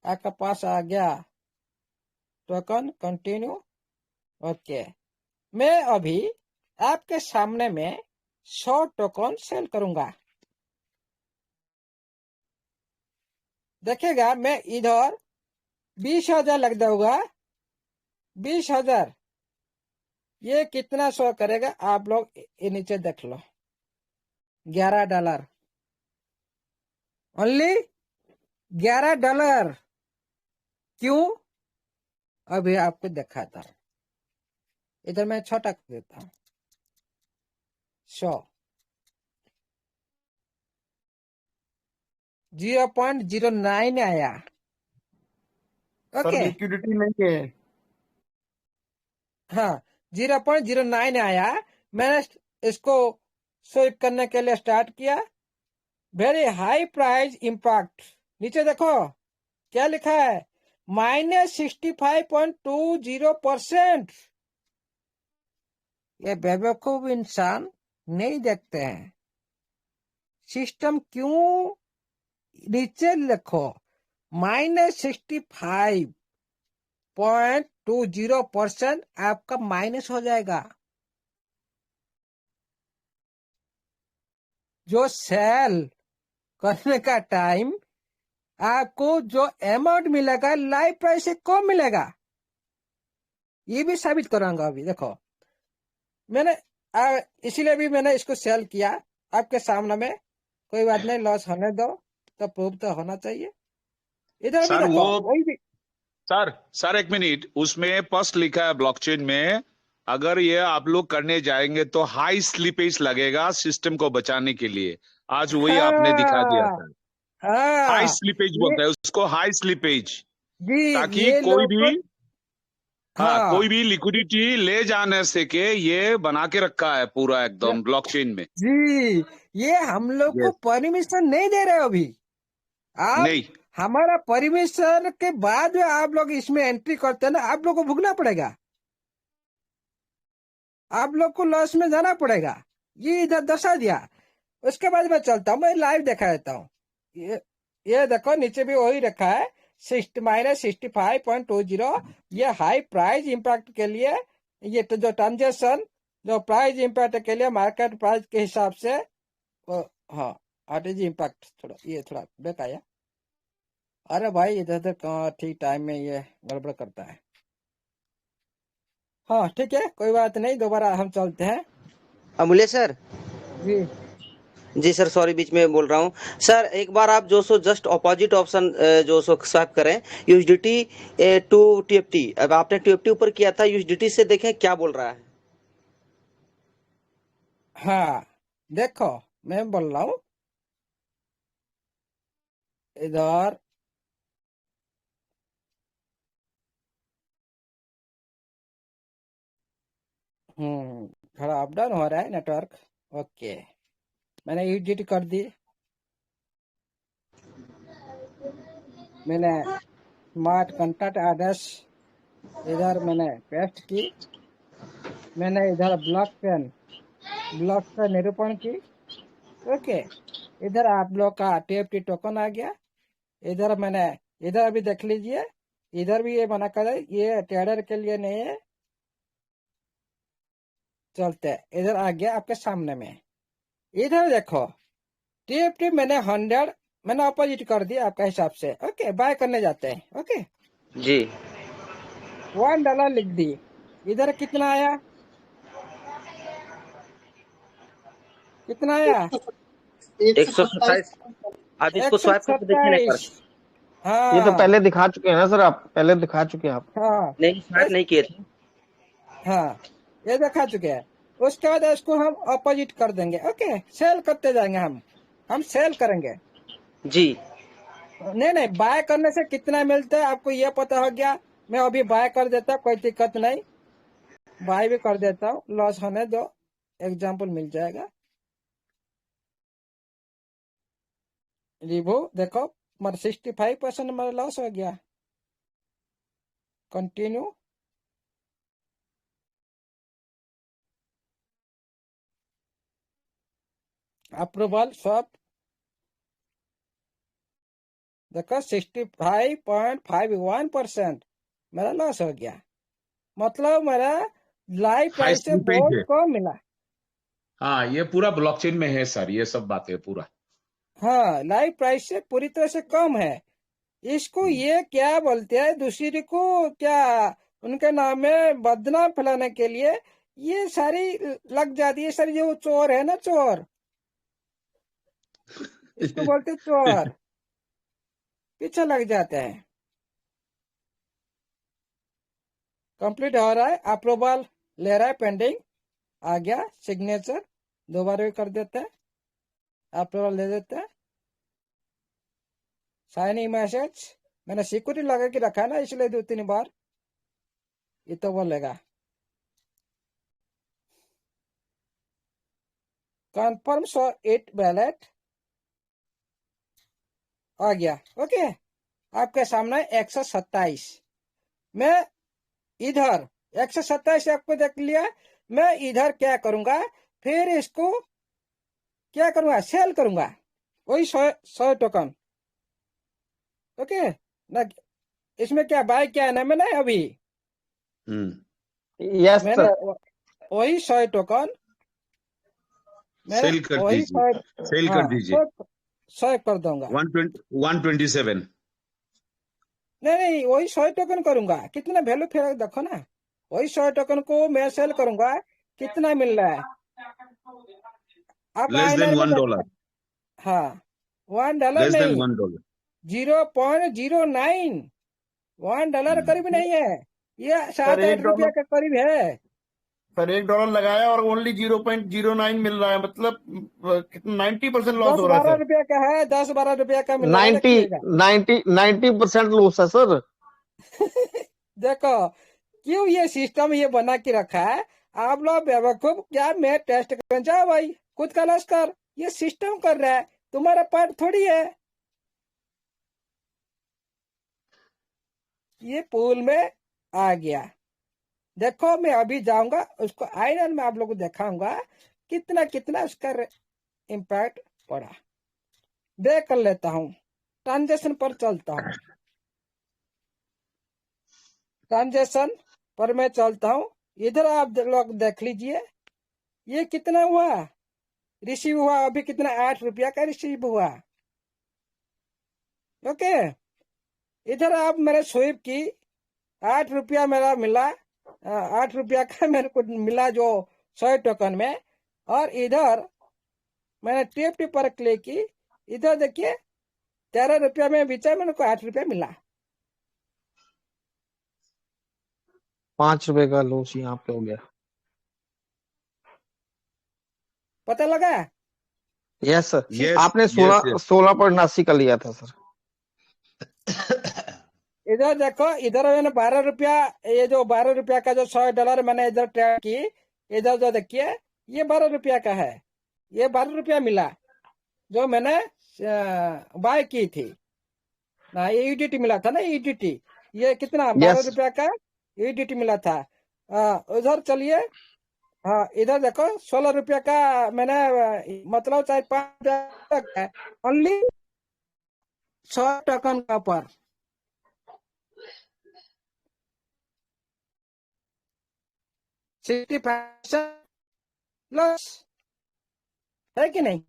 आपके पास आ गया टोकन, कंटिन्यू, ओके। मैं अभी आपके सामने में 100 टोकन सेल करूंगा। देखेगा मैं इधर 20,000 लग जाऊंगा, 20,000। ये कितना शो करेगा आप लोग ये नीचे देख लो, $11, ओनली $11। क्यों, अभी आपको दिखाता हूं। इधर मैं छोटा कर देता हूं, 100 0.09 आया, सर ओके। लिक्विडिटी नहीं है। हाँ 0.09 आया। मैंने इसको स्विप करने के लिए स्टार्ट किया। वेरी हाई प्राइस इम्पैक्ट, नीचे देखो क्या लिखा है, -65.20%। ये बेवकूफ इंसान नहीं देखते हैं सिस्टम क्यों। नीचे लिखो -65.20% आपका माइनस हो जाएगा। जो सेल करने का टाइम आपको जो अमाउंट मिलेगा लाइव प्राइस से कम मिलेगा। ये भी साबित कराऊंगा अभी, देखो मैंने इसीलिए भी मैंने इसको सेल किया आपके सामने में। कोई बात नहीं, लॉस होने दो, तो प्रूफ तो होना चाहिए। इधर भी सर देखो वो वही भी। सर एक मिनट, उसमें फर्स्ट लिखा है ब्लॉकचेन में, अगर ये आप लोग करने जाएंगे तो हाई स्लिपेज लगेगा सिस्टम को बचाने के लिए। आज वही आपने दिखा दिया हाँ सर। हाई हाँ, स्लिपेज ये बोलते हैं उसको, हाई स्लिपेज। जी, ताकि ये कोई लोग भी, हाँ, कोई हाँ भी लिक्विडिटी ले जाने से के ये बना के रखा है पूरा एकदम ब्लॉकचेन में। जी, ये हम लोग को यस। परमिशन नहीं दे रहे अभी। आप नहीं हमारा परमिशन के बाद आप लोग इसमें एंट्री करते हैं ना, आप लोग को भुगतना पड़ेगा, आप लोग को लॉस में जाना पड़ेगा। ये इधर दर्शा दिया। उसके बाद मैं चलता हूँ, मैं लाइव दिखा देता हूँ। ये देखो नीचे भी वही रखा है, -65.20। ये हाई प्राइस इंपैक्ट के लिए, ये तो जो ट्रांजेक्शन जो प्राइस इंपैक्ट के लिए मार्केट प्राइस के हिसाब से, हाँ आरटीजी इंपैक्ट थोड़ा बैक आया। अरे भाई इधर ठीक टाइम में ये गड़बड़ करता है। हाँ ठीक है, कोई बात नहीं, दोबारा हम चलते हैं अमूल्य सर। जी। जी सर, सॉरी बीच में बोल रहा हूँ सर। एक बार आप जो सो जस्ट ऑपोजिट ऑप्शन जो सो स्वैप करें, यूएसडीटी टू टीएफटी। अब आपने टीएफटी ऊपर किया था, यूएसडीटी से देखें क्या बोल रहा है। हाँ देखो मैं बोल रहा हूँ इधर थोड़ा अप डाउन हो रहा है नेटवर्क। ओके मैंने एडिट कर दी। मैंने स्मार्ट कॉन्टैक्ट एड्रेस इधर मैंने पेस्ट की। मैंने इधर ब्लॉक का निरूपण की। ओके इधर आप लोग का टीएफटी टोकन आ गया। इधर मैंने इधर अभी देख लीजिए, इधर भी ये मना कर ये ट्रेडर के लिए नहीं है। चलते इधर आ गया आपके सामने में। इधर देखो टीएफटी मैंने 100 मैंने अपोजिट कर दिया आपका हिसाब से। ओके बाय करने जाते हैं। ओके जी $1 लिख दी। इधर कितना आया, कितना आया? 127। आप इसको स्वाइप करके देखिए ना एक बार। 127। ये तो हाँ पहले दिखा चुके हैं ना सर, आप पहले दिखा चुके हैं आप। हाँ नहीं स्वाइप नहीं किए थे। हाँ ये दिखा चुके हैं। उसके बाद इसको हम अपोजिट कर देंगे। ओके सेल करते जाएंगे हम सेल करेंगे। जी नहीं बाय करने से कितना मिलता है आपको ये पता हो गया। मैं अभी बाय कर देता, कोई दिक्कत नहीं, बाय भी कर देता हूँ। लॉस होने दो, एग्जाम्पल मिल जाएगा। रिव्यू देखो मेरा 65% मेरा लॉस हो गया। कंटिन्यू अप्रूवल सब देखो 65.51% मेरा लॉस हो गया। मतलब मेरा लाइव हाई प्राइस से स्लीपेज बहुत है। कम मिला। हाँ ये पूरा ब्लॉकचेन में है सर, ये सब बातें पूरा। हाँ लाइव प्राइस से पूरी तरह से कम है। इसको ये क्या बोलते हैं, दूसरे को क्या उनके नाम में बदनाम फैलाने के लिए ये सारी लग जाती है। सर जो चोर है ना, चोर इसको बोलते हैं चोर, पीछे लग जाते हैं। कंप्लीट हो रहा है, अप्रूवल ले रहा है, पेंडिंग आ गया। सिग्नेचर दोबारा भी कर देते हैं, अप्रूवल दे देते हैं। साइनिंग मैसेज मैंने सिक्योरिटी लगा के रखा है ना, इसलिए 2-3 बार ये तो बोलेगा। कंफर्म सो इट वैलेट आ गया। ओके आपके सामने 127। मैं इधर 127 आपको देख लिया। मैं इधर क्या करूंगा, फिर इसको क्या करूंगा, सेल करूंगा वही 100 टोकन। ओके ना, इसमें क्या बाय क्या है ना मैंने अभी यस मैंने सर। वही 100 टोकन मैं सेल कर वही दीजिए, 100 सेल कर हाँ दीजिए। 100 कर दूंगा। 127। नहीं वही 100 टोकन करूंगा। कितना वैल्यू फिर देखो ना, वही 100 टोकन को मैं सेल करूंगा। कितना मिल रहा है आप लेस देन आईएनआर में $1। देख। हाँ $1 लेस देन नहीं, $1। 0.09। $1 करीब नहीं है, ये सर 7-8 रुपया के करीब है। सर $1 लगाया और ओनली 0.09 मिल रहा है, मतलब कितना 90% लॉस हो रहा है 10-12 सर। रुपया का है, 10-12 रुपया का मिल रहा है, 90 देखिएगा। 90% लॉस है सर। देखो क्यों ये सिस्टम ये बना के रखा है। आप लोग बेवकूफ, क्या मैं टेस्ट करना चाहो भाई, खुद का लॉस कर। ये सिस्टम कर रहा है, तुम्हारा पार्ट थोड़ी है। ये पूल में आ गया। देखो मैं अभी जाऊंगा उसको आयरन में आप लोगों को दिखाऊंगा कितना कितना उसका इम्पैक्ट पड़ा। देख कर लेता हूँ, ट्रांजेक्शन पर चलता हूँ। ट्रांजेक्शन पर मैं चलता हूँ। इधर आप लोग देख लीजिए ये कितना हुआ, रिसीव हुआ अभी कितना, 8 रुपया का रिसीव हुआ। ओके इधर आप मेरे स्वीप की 8 रुपया मेरा मिला। 8 रुपया का मेरे को मिला जो 100 टोकन में। और इधर मैंने टिप पर क्लिक की, इधर देखिए 13 रुपया में बेचा, मेरे को 8 रुपया मिला। 5 रुपए का लॉस यहाँ पे हो गया। पता लगा यस सर, यस आपने यस 16.89 का लिया था सर। इधर देखो, इधर मैंने 12 रुपया, ये जो 12 रुपया का जो $100 मैंने इधर ट्रेड की, इधर जो देखिए ये 12 रुपया का है, ये 12 रुपया मिला जो मैंने बाय की थी ना, ये यूडीटी मिला था ना, यूडीटी, ये कितना 12 यस रुपया का यूडीटी मिला था। उधर चलिए, हाँ इधर देखो 16 रुपया का मैंने मतलब 4-5 रुपया है, ओनली 100 टोकन का पर 60% लॉस है कि नहीं?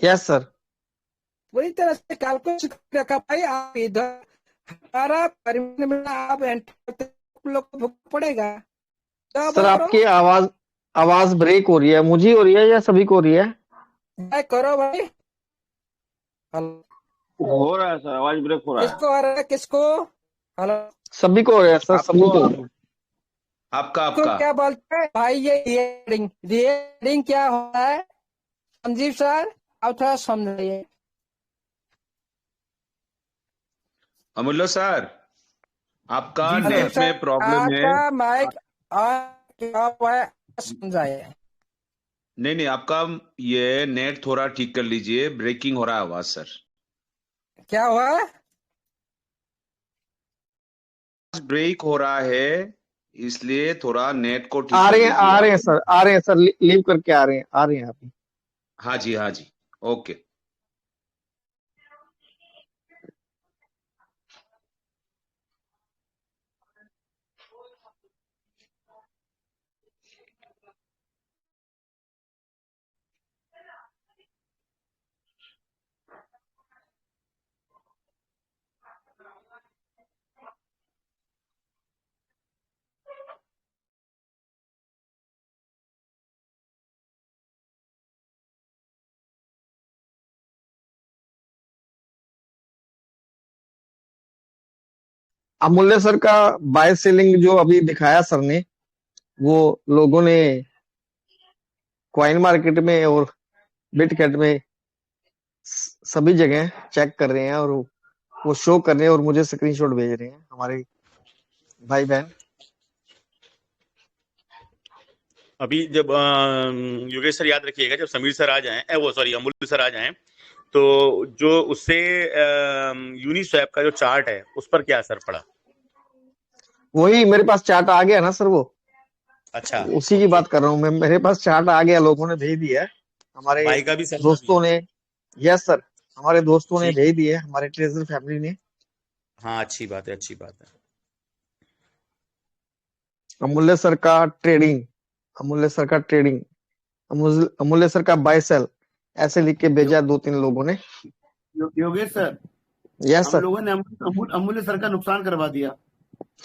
यस सर, पूरी तरह से कैलकुलेशन रखा भाई। आप इधर हमारा परिमाण में आप लोग को भुगतना पड़ेगा। तो सर आपकी आवाज ब्रेक हो रही है, मुझे हो रही है या सभी को हो रही है? भाई करो भाई। हेलो, हो रहा है सर, आवाज ब्रेक हो रहा है। किसको आ रहा है, किसको? हेलो, सभी को हो रहा है सर, सभी को। आपका आपको क्या बोलते हैं भाई? ये रीडिंग क्या होता है संजीव सर, आप थोड़ा समझाइए। अमूल्य सर, आपका जी सर। नेट में प्रॉब्लम है। आपका माइक क्या हुआ है, समझाइए। नहीं, आपका ये नेट थोड़ा ठीक कर लीजिए, ब्रेकिंग हो रहा है आवाज सर। क्या हुआ? ब्रेक हो रहा है, इसलिए थोड़ा नेट को ठीक आ कर रहे हैं, लीजिए। आ रहे हैं सर, आ रहे हैं सर, लीव करके आ रहे हैं अभी। हाँ जी, ओके। अमूल्य सर का बाय सेलिंग जो अभी दिखाया सर ने, वो लोगों ने कॉइन मार्केट में और बिटकैट में सभी जगह चेक कर रहे हैं और वो शो कर रहे हैं और मुझे स्क्रीनशॉट भेज रहे हैं हमारे भाई बहन। अभी जब योगेश सर याद रखिएगा, जब समीर सर आ जाएं, वो सॉरी अमूल्य सर आ जाएं, तो जो उससे यूनिस्वैप का जो चार्ट है उस पर क्या असर पड़ा? वही मेरे पास चार्ट आ गया ना सर, वो अच्छा, उसी की बात कर रहा हूँ मैं। मेरे पास चार्ट आ गया, लोगों ने भेज दिया है, हमारे भाई का भी सर दोस्तों ने। यस सर, हमारे दोस्तों ने ठीक। भेज दिए, हमारे ट्रेजर फैमिली ने। हाँ, अच्छी बात है, अच्छी बात है। अमूल्य सर का ट्रेडिंग, अमूल्य सर का ट्रेडिंग, अमूल्य सर का बाय सेल ऐसे लिख के भेजा 2-3 लोगों ने। योगेश सर, यस हम सर, लोगों ने अमूल्य सर का नुकसान करवा दिया।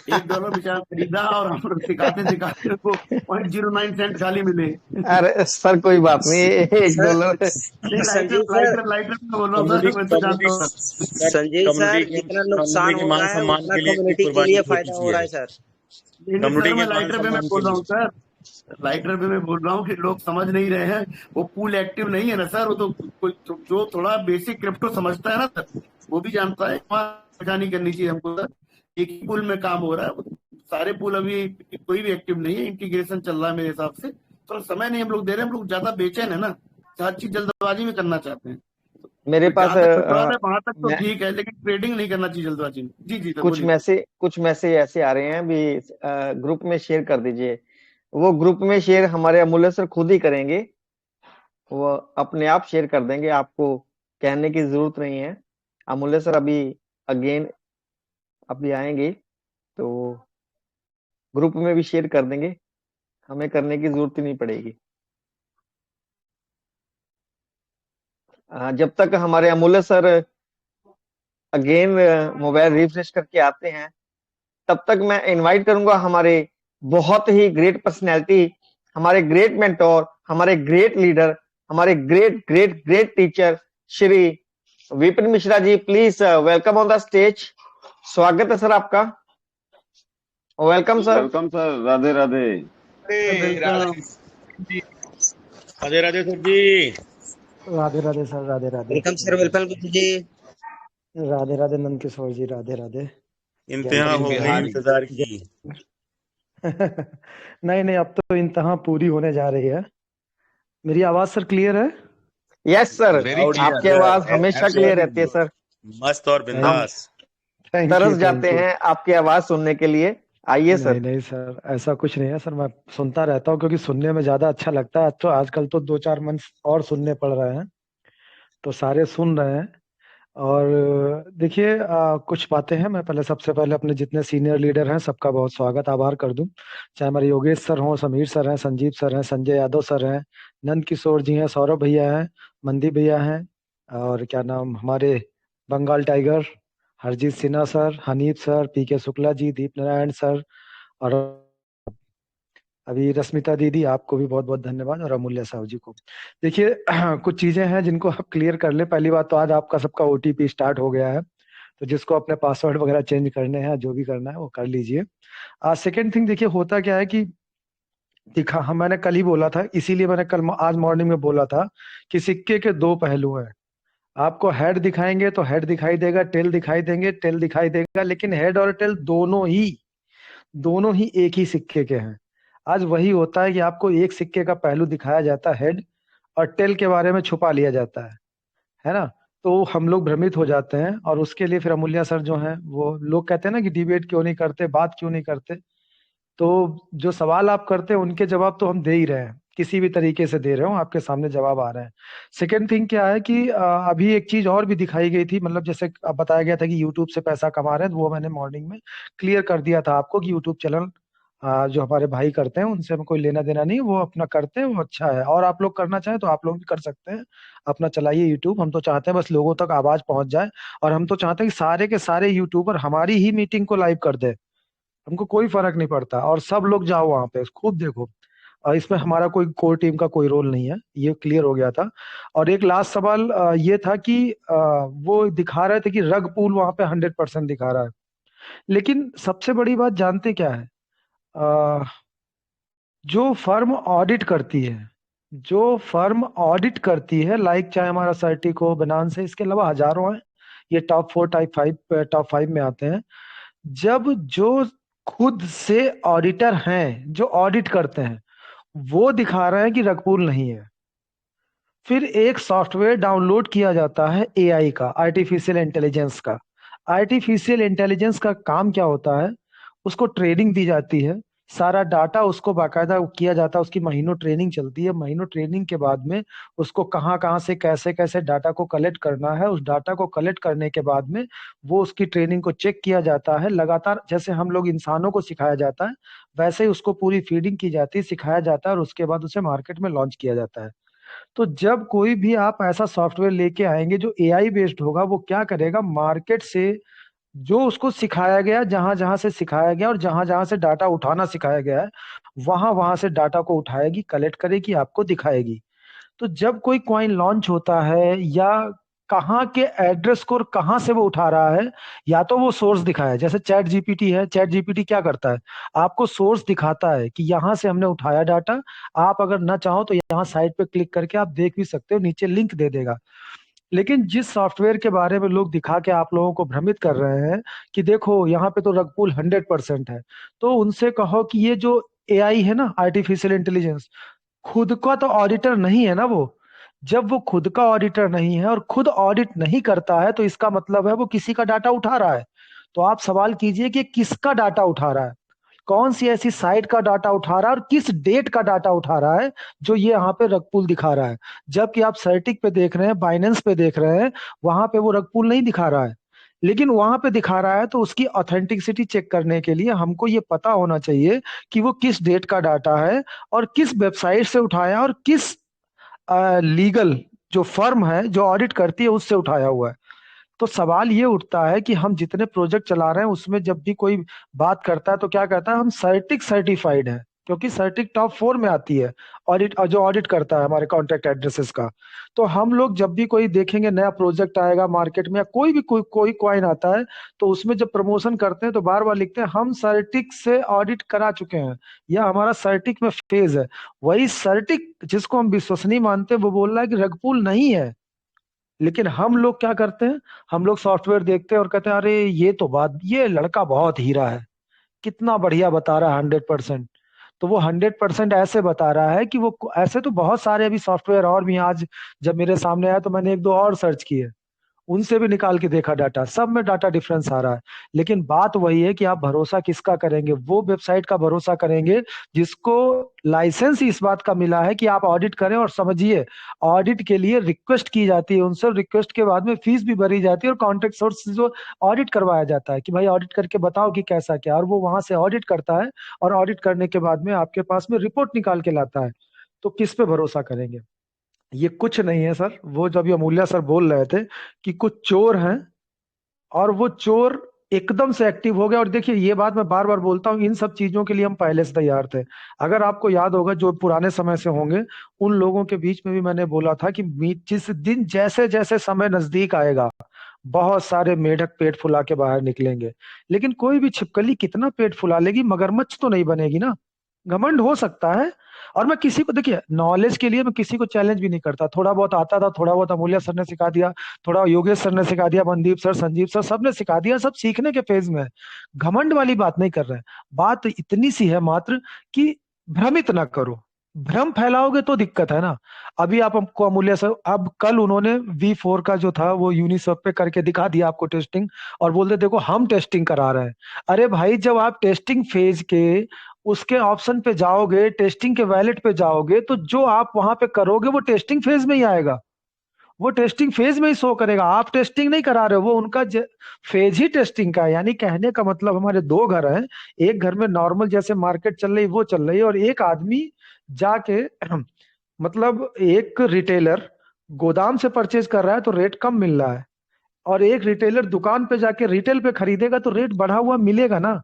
$1 बेचारा खरीदा और हम लोग दिखाते को 0.09 सेंट खाली मिले। अरे सर कोई बात नहीं, $1 संजीव सर, लाइटर में बोल रहा हूँ सर, मैं तो जानता हूँ सर। संजीव सर, जितना नुकसान हो रहा है उतना कम्युनिटी के लिए फायदा हो रहा है सर। सर मैं लाइटर पे मैं बोल रहा हूँ सर, लाइटर पे मैं बोल रहा हूँ कि लोग समझ नहीं रहे हैं। वो पूल एक्टिव नहीं है ना सर, वो तो कोई जो थोड़ा बेसिक क्रिप्टो समझता है ना सर, वो भी जानता है। परेशानी करनी चाहिए हमको सर, एक ही पूल में काम हो रहा है, सारे पूल अभी कोई भी एक्टिव नहीं है, इंटीग्रेशन चल रहा है मेरे हिसाब से। तो समय नहीं हम लोग दे रहे, हम लोग ज्यादा बेचैन है ना, हर चीज जल्दबाजी में करना चाहते हैं। मेरे पास वहां तक तो ठीक है, लेकिन ट्रेडिंग नहीं करना चाहिए जल्दबाजी में। जी कुछ मैसेज ऐसे आ रहे हैं भी, ग्रुप में शेयर कर दीजिए। वो ग्रुप में शेयर हमारे अमूल्य सर खुद ही करेंगे, वो अपने आप शेयर कर देंगे, आपको कहने की जरूरत नहीं है। अमूल्य सर अभी आएंगे तो ग्रुप में भी शेयर कर देंगे, हमें करने की जरूरत ही नहीं पड़ेगी। जब तक हमारे अमूल्य सर अगेन मोबाइल रिफ्रेश करके आते हैं, तब तक मैं इनवाइट करूंगा हमारे बहुत ही ग्रेट पर्सनैलिटी, हमारे ग्रेट मेंटोर, हमारे ग्रेट लीडर, हमारे great great great teacher Shri Vipin Mishra ji. Please welcome on the stage. स्वागत है सर आपका, welcome sir. Welcome sir, Radhe Radhe. Radhe Radhe sir ji. Radhe Radhe sir, Radhe Radhe. Welcome sir, welcome जी। राधे राधे नंद किशोर जी, राधे राधे। इंतहा हो गई इंतजार की। नहीं नहीं, अब तो इंतहा पूरी होने जा रही है। मेरी आवाज सर क्लियर है? यस सर, वेरी आपकी क्लियर। आवाज हमेशा क्लियर रहती है सर। मस्त और हम बिंदास। थैंक तरस यू, जाते थैंक यू। हैं आपकी आवाज सुनने के लिए। आइए नहीं सर। नहीं सर, ऐसा कुछ नहीं है सर, मैं सुनता रहता हूँ क्योंकि सुनने में ज्यादा अच्छा लगता है। तो आजकल तो 2-4 मंथ और सुनने पड़ रहे हैं, तो सारे सुन रहे हैं। और देखिए, कुछ बातें हैं। मैं पहले सबसे पहले अपने जितने सीनियर लीडर हैं सबका बहुत स्वागत आभार कर दूं। चाहे हमारे योगेश सर हों, समीर सर हैं, संजीव सर हैं, संजय यादव सर हैं, नंद किशोर जी हैं, सौरभ भैया हैं, मंदी भैया हैं, और क्या नाम हमारे Bengal tiger Harjeet Sinha sir, Hanif sir, PK Shukla ji, Deep Narayan sir, और अभी रश्मिता दीदी, आपको भी बहुत बहुत धन्यवाद, और अमूल्य साहू जी को। देखिए, कुछ चीजें हैं जिनको आप क्लियर कर ले। पहली बात तो आज आपका सबका ओटीपी स्टार्ट हो गया है, तो जिसको अपने पासवर्ड वगैरह चेंज करने हैं, जो भी करना है वो कर लीजिए। सेकेंड थिंग, देखिए होता क्या है कि दिखा हम मैंने कल ही बोला था, इसीलिए मैंने आज मॉर्निंग में बोला था कि सिक्के के दो पहलू हैं। आपको हेड दिखाएंगे तो हेड दिखाई देगा, टेल दिखाई देंगे टेल दिखाई देगा, लेकिन हेड और टेल दोनों ही एक ही सिक्के के हैं। आज वही होता है कि आपको एक सिक्के का पहलू दिखाया जाता है, हेड, और टेल के बारे में छुपा लिया जाता है ना। तो हम लोग भ्रमित हो जाते हैं, और उसके लिए फिर अमूल्य सर जो हैं, वो लोग कहते हैं ना कि डिबेट क्यों नहीं करते, बात क्यों नहीं करते। तो जो सवाल आप करते हैं उनके जवाब तो हम दे ही रहे हैं, किसी भी तरीके से दे रहे हो, आपके सामने जवाब आ रहे हैं। सेकेंड थिंग क्या है कि अभी एक चीज और भी दिखाई गई थी, मतलब जैसे अब बताया गया था कि यूट्यूब से पैसा कमा रहे हैं, तो वो मैंने मॉर्निंग में क्लियर कर दिया था आपको कि यूट्यूब चैनल जो हमारे भाई करते हैं उनसे हमें कोई लेना देना नहीं, वो अपना करते हैं, वो अच्छा है। और आप लोग करना चाहें तो आप लोग भी कर सकते हैं, अपना चलाइए यूट्यूब। हम तो चाहते हैं बस लोगों तक आवाज पहुंच जाए, और हम तो चाहते हैं कि सारे के सारे यूट्यूबर हमारी ही मीटिंग को लाइव कर दे। हमको कोई फर्क नहीं पड़ता, और सब लोग जाओ वहां पे खूब देखो। और इसमें हमारा कोई कोर टीम का कोई रोल नहीं है, ये क्लियर हो गया था। और एक लास्ट सवाल ये था कि वो दिखा रहे थे कि रग पुल वहां पे 100% दिखा रहा है, लेकिन सबसे बड़ी बात जानते क्या है? अ, जो फर्म ऑडिट करती है, लाइक चाहे हमारा सर्टिक हो, बनांस है, इसके अलावा हजारों हैं, ये टॉप 5 में आते हैं। जब जो खुद से ऑडिटर हैं, जो ऑडिट करते हैं, वो दिखा रहे हैं कि रगपुल नहीं है, फिर एक सॉफ्टवेयर डाउनलोड किया जाता है एआई का, आर्टिफिशियल इंटेलिजेंस का। आर्टिफिशियल इंटेलिजेंस का काम क्या होता है? उसको ट्रेनिंग दी जाती है, सारा डाटा उसको बाकायदा किया जाता है, उसकी महीनों ट्रेनिंग चलती है। महीनों ट्रेनिंग के बाद में उसको कहाँ कहाँ से कैसे कैसे डाटा को कलेक्ट करना है, उस डाटा को कलेक्ट करने के बाद में वो उसकी ट्रेनिंग को चेक किया जाता है लगातार। जैसे हम लोग इंसानों को सिखाया जाता है, वैसे ही उसको पूरी फीडिंग की जाती है, सिखाया जाता है, और उसके बाद उसे मार्केट में लॉन्च किया जाता है। तो जब कोई भी आप ऐसा सॉफ्टवेयर लेके आएंगे जो एआई बेस्ड होगा, वो क्या करेगा, मार्केट से जो उसको सिखाया गया, जहां जहां से सिखाया गया और जहां जहां से डाटा उठाना सिखाया गया है, वहां वहां से डाटा को उठाएगी, कलेक्ट करेगी, आपको दिखाएगी। तो जब कोई कॉइन लॉन्च होता है, या कहाँ के एड्रेस को और कहाँ से वो उठा रहा है, या तो वो सोर्स दिखाया है, जैसे चैट जीपीटी है, चैट जीपीटी क्या करता है, आपको सोर्स दिखाता है कि यहाँ से हमने उठाया डाटा। आप अगर ना चाहो तो यहाँ साइट पे क्लिक करके आप देख भी सकते हो, नीचे लिंक दे देगा। लेकिन जिस सॉफ्टवेयर के बारे में लोग दिखा के आप लोगों को भ्रमित कर रहे हैं कि देखो यहाँ पे तो रगपुल 100% है, तो उनसे कहो कि ये जो एआई है ना, आर्टिफिशियल इंटेलिजेंस, खुद का तो ऑडिटर नहीं है ना वो। जब वो खुद का ऑडिटर नहीं है और खुद ऑडिट नहीं करता है, तो इसका मतलब है वो किसी का डाटा उठा रहा है। तो आप सवाल कीजिए कि किसका डाटा उठा रहा है, कौन सी ऐसी साइट का डाटा उठा रहा है, और किस डेट का डाटा उठा रहा है, जो ये यहाँ पे रगपुल दिखा रहा है। जबकि आप सर्टिक पे देख रहे हैं, बाइनेंस पे देख रहे हैं, वहां पे वो रगपुल नहीं दिखा रहा है, लेकिन वहां पे दिखा रहा है। तो उसकी ऑथेंटिसिटी चेक करने के लिए हमको ये पता होना चाहिए कि वो किस डेट का डाटा है, और किस वेबसाइट से उठाया, और किस लीगल जो फर्म है जो ऑडिट करती है उससे उठाया हुआ है। तो सवाल ये उठता है कि हम जितने प्रोजेक्ट चला रहे हैं उसमें जब भी कोई बात करता है तो क्या कहता है, हम सर्टिक सर्टिफाइड है, क्योंकि सर्टिक टॉप 4 में आती है, ऑडिट जो ऑडिट करता है हमारे कॉन्ट्रैक्ट एड्रेसेस का। तो हम लोग जब भी कोई देखेंगे नया प्रोजेक्ट आएगा मार्केट में या कोई भी कोई कॉइन आता है, तो उसमें जब प्रमोशन करते हैं तो बार बार लिखते हैं हम सर्टिक से ऑडिट करा चुके हैं, या हमारा सर्टिक में फेज है। वही सर्टिक जिसको हम विश्वसनीय मानते हैं वो बोल रहा है कि रग पुल नहीं है। लेकिन हम लोग क्या करते हैं, हम लोग सॉफ्टवेयर देखते हैं और कहते हैं अरे ये लड़का बहुत हीरा है, कितना बढ़िया बता रहा है 100%। तो वो 100% ऐसे बता रहा है कि वो ऐसे तो बहुत सारे अभी सॉफ्टवेयर और भी हैं। आज जब मेरे सामने आया तो मैंने एक दो और सर्च किए, उनसे भी निकाल के देखा डाटा, सब में डाटा डिफरेंस आ रहा है। लेकिन बात वही है कि आप भरोसा किसका करेंगे? वो वेबसाइट का भरोसा करेंगे जिसको लाइसेंस इस बात का मिला है कि आप ऑडिट करें। और समझिए, ऑडिट के लिए रिक्वेस्ट की जाती है उनसे, रिक्वेस्ट के बाद में फीस भी भरी जाती है और कॉन्ट्रैक्ट सोर्स से जो ऑडिट करवाया जाता है कि भाई ऑडिट करके बताओ कि कैसा क्या, और वो वहां से ऑडिट करता है और ऑडिट करने के बाद में आपके पास में रिपोर्ट निकाल के लाता है। तो किस पे भरोसा करेंगे? ये कुछ नहीं है सर, वो जब ये अमूल्य सर बोल रहे थे कि कुछ चोर हैं और वो चोर एकदम से एक्टिव हो गए। और देखिए, ये बात मैं बार बार बोलता हूँ, इन सब चीजों के लिए हम पहले से तैयार थे। अगर आपको याद होगा, जो पुराने समय से होंगे, उन लोगों के बीच में भी मैंने बोला था कि जिस दिन जैसे जैसे समय नजदीक आएगा, बहुत सारे मेढक पेट फुला के बाहर निकलेंगे। लेकिन कोई भी छिपकली कितना पेट फुला लेगी, मगरमच्छ तो नहीं बनेगी ना। घमंड हो सकता है। और मैं किसी को, देखिए, नॉलेज के लिए मैं किसी को चैलेंज भी नहीं करता। थोड़ा बहुत आता था, थोड़ा बहुत अमूल्य सर ने सिखा दिया, थोड़ा योगेश सर ने सिखा दिया, मनदीप सर, संजीव सर, सब ने सिखा दिया, सब सीखने के फेज में है। घमंड वाली बात नहीं कर रहे हैं। बात इतनी सी है मात्र कि भ्रमित ना करो। भ्रम फैलाओगे तो दिक्कत है ना। अभी आप हमको अमूल्य सर, अब कल उन्होंने V4 का जो था वो यूनिसेफ पे करके दिखा दिया आपको टेस्टिंग, और बोलते देखो हम टेस्टिंग करा रहे हैं। अरे भाई, जब आप टेस्टिंग फेज के उसके ऑप्शन पे जाओगे, टेस्टिंग के वैलेट पे जाओगे, तो जो आप वहां पे करोगे वो टेस्टिंग फेज में ही आएगा, वो टेस्टिंग फेज में ही शो करेगा। आप टेस्टिंग नहीं करा रहे हो, वो उनका फेज ही टेस्टिंग का है। यानी कहने का मतलब, हमारे दो घर हैं, एक घर में नॉर्मल जैसे मार्केट चल रही वो चल रही है, और एक आदमी जाके मतलब एक रिटेलर गोदाम से परचेज कर रहा है तो रेट कम मिल रहा है, और एक रिटेलर दुकान पे जाके रिटेल पे खरीदेगा तो रेट बढ़ा हुआ मिलेगा ना।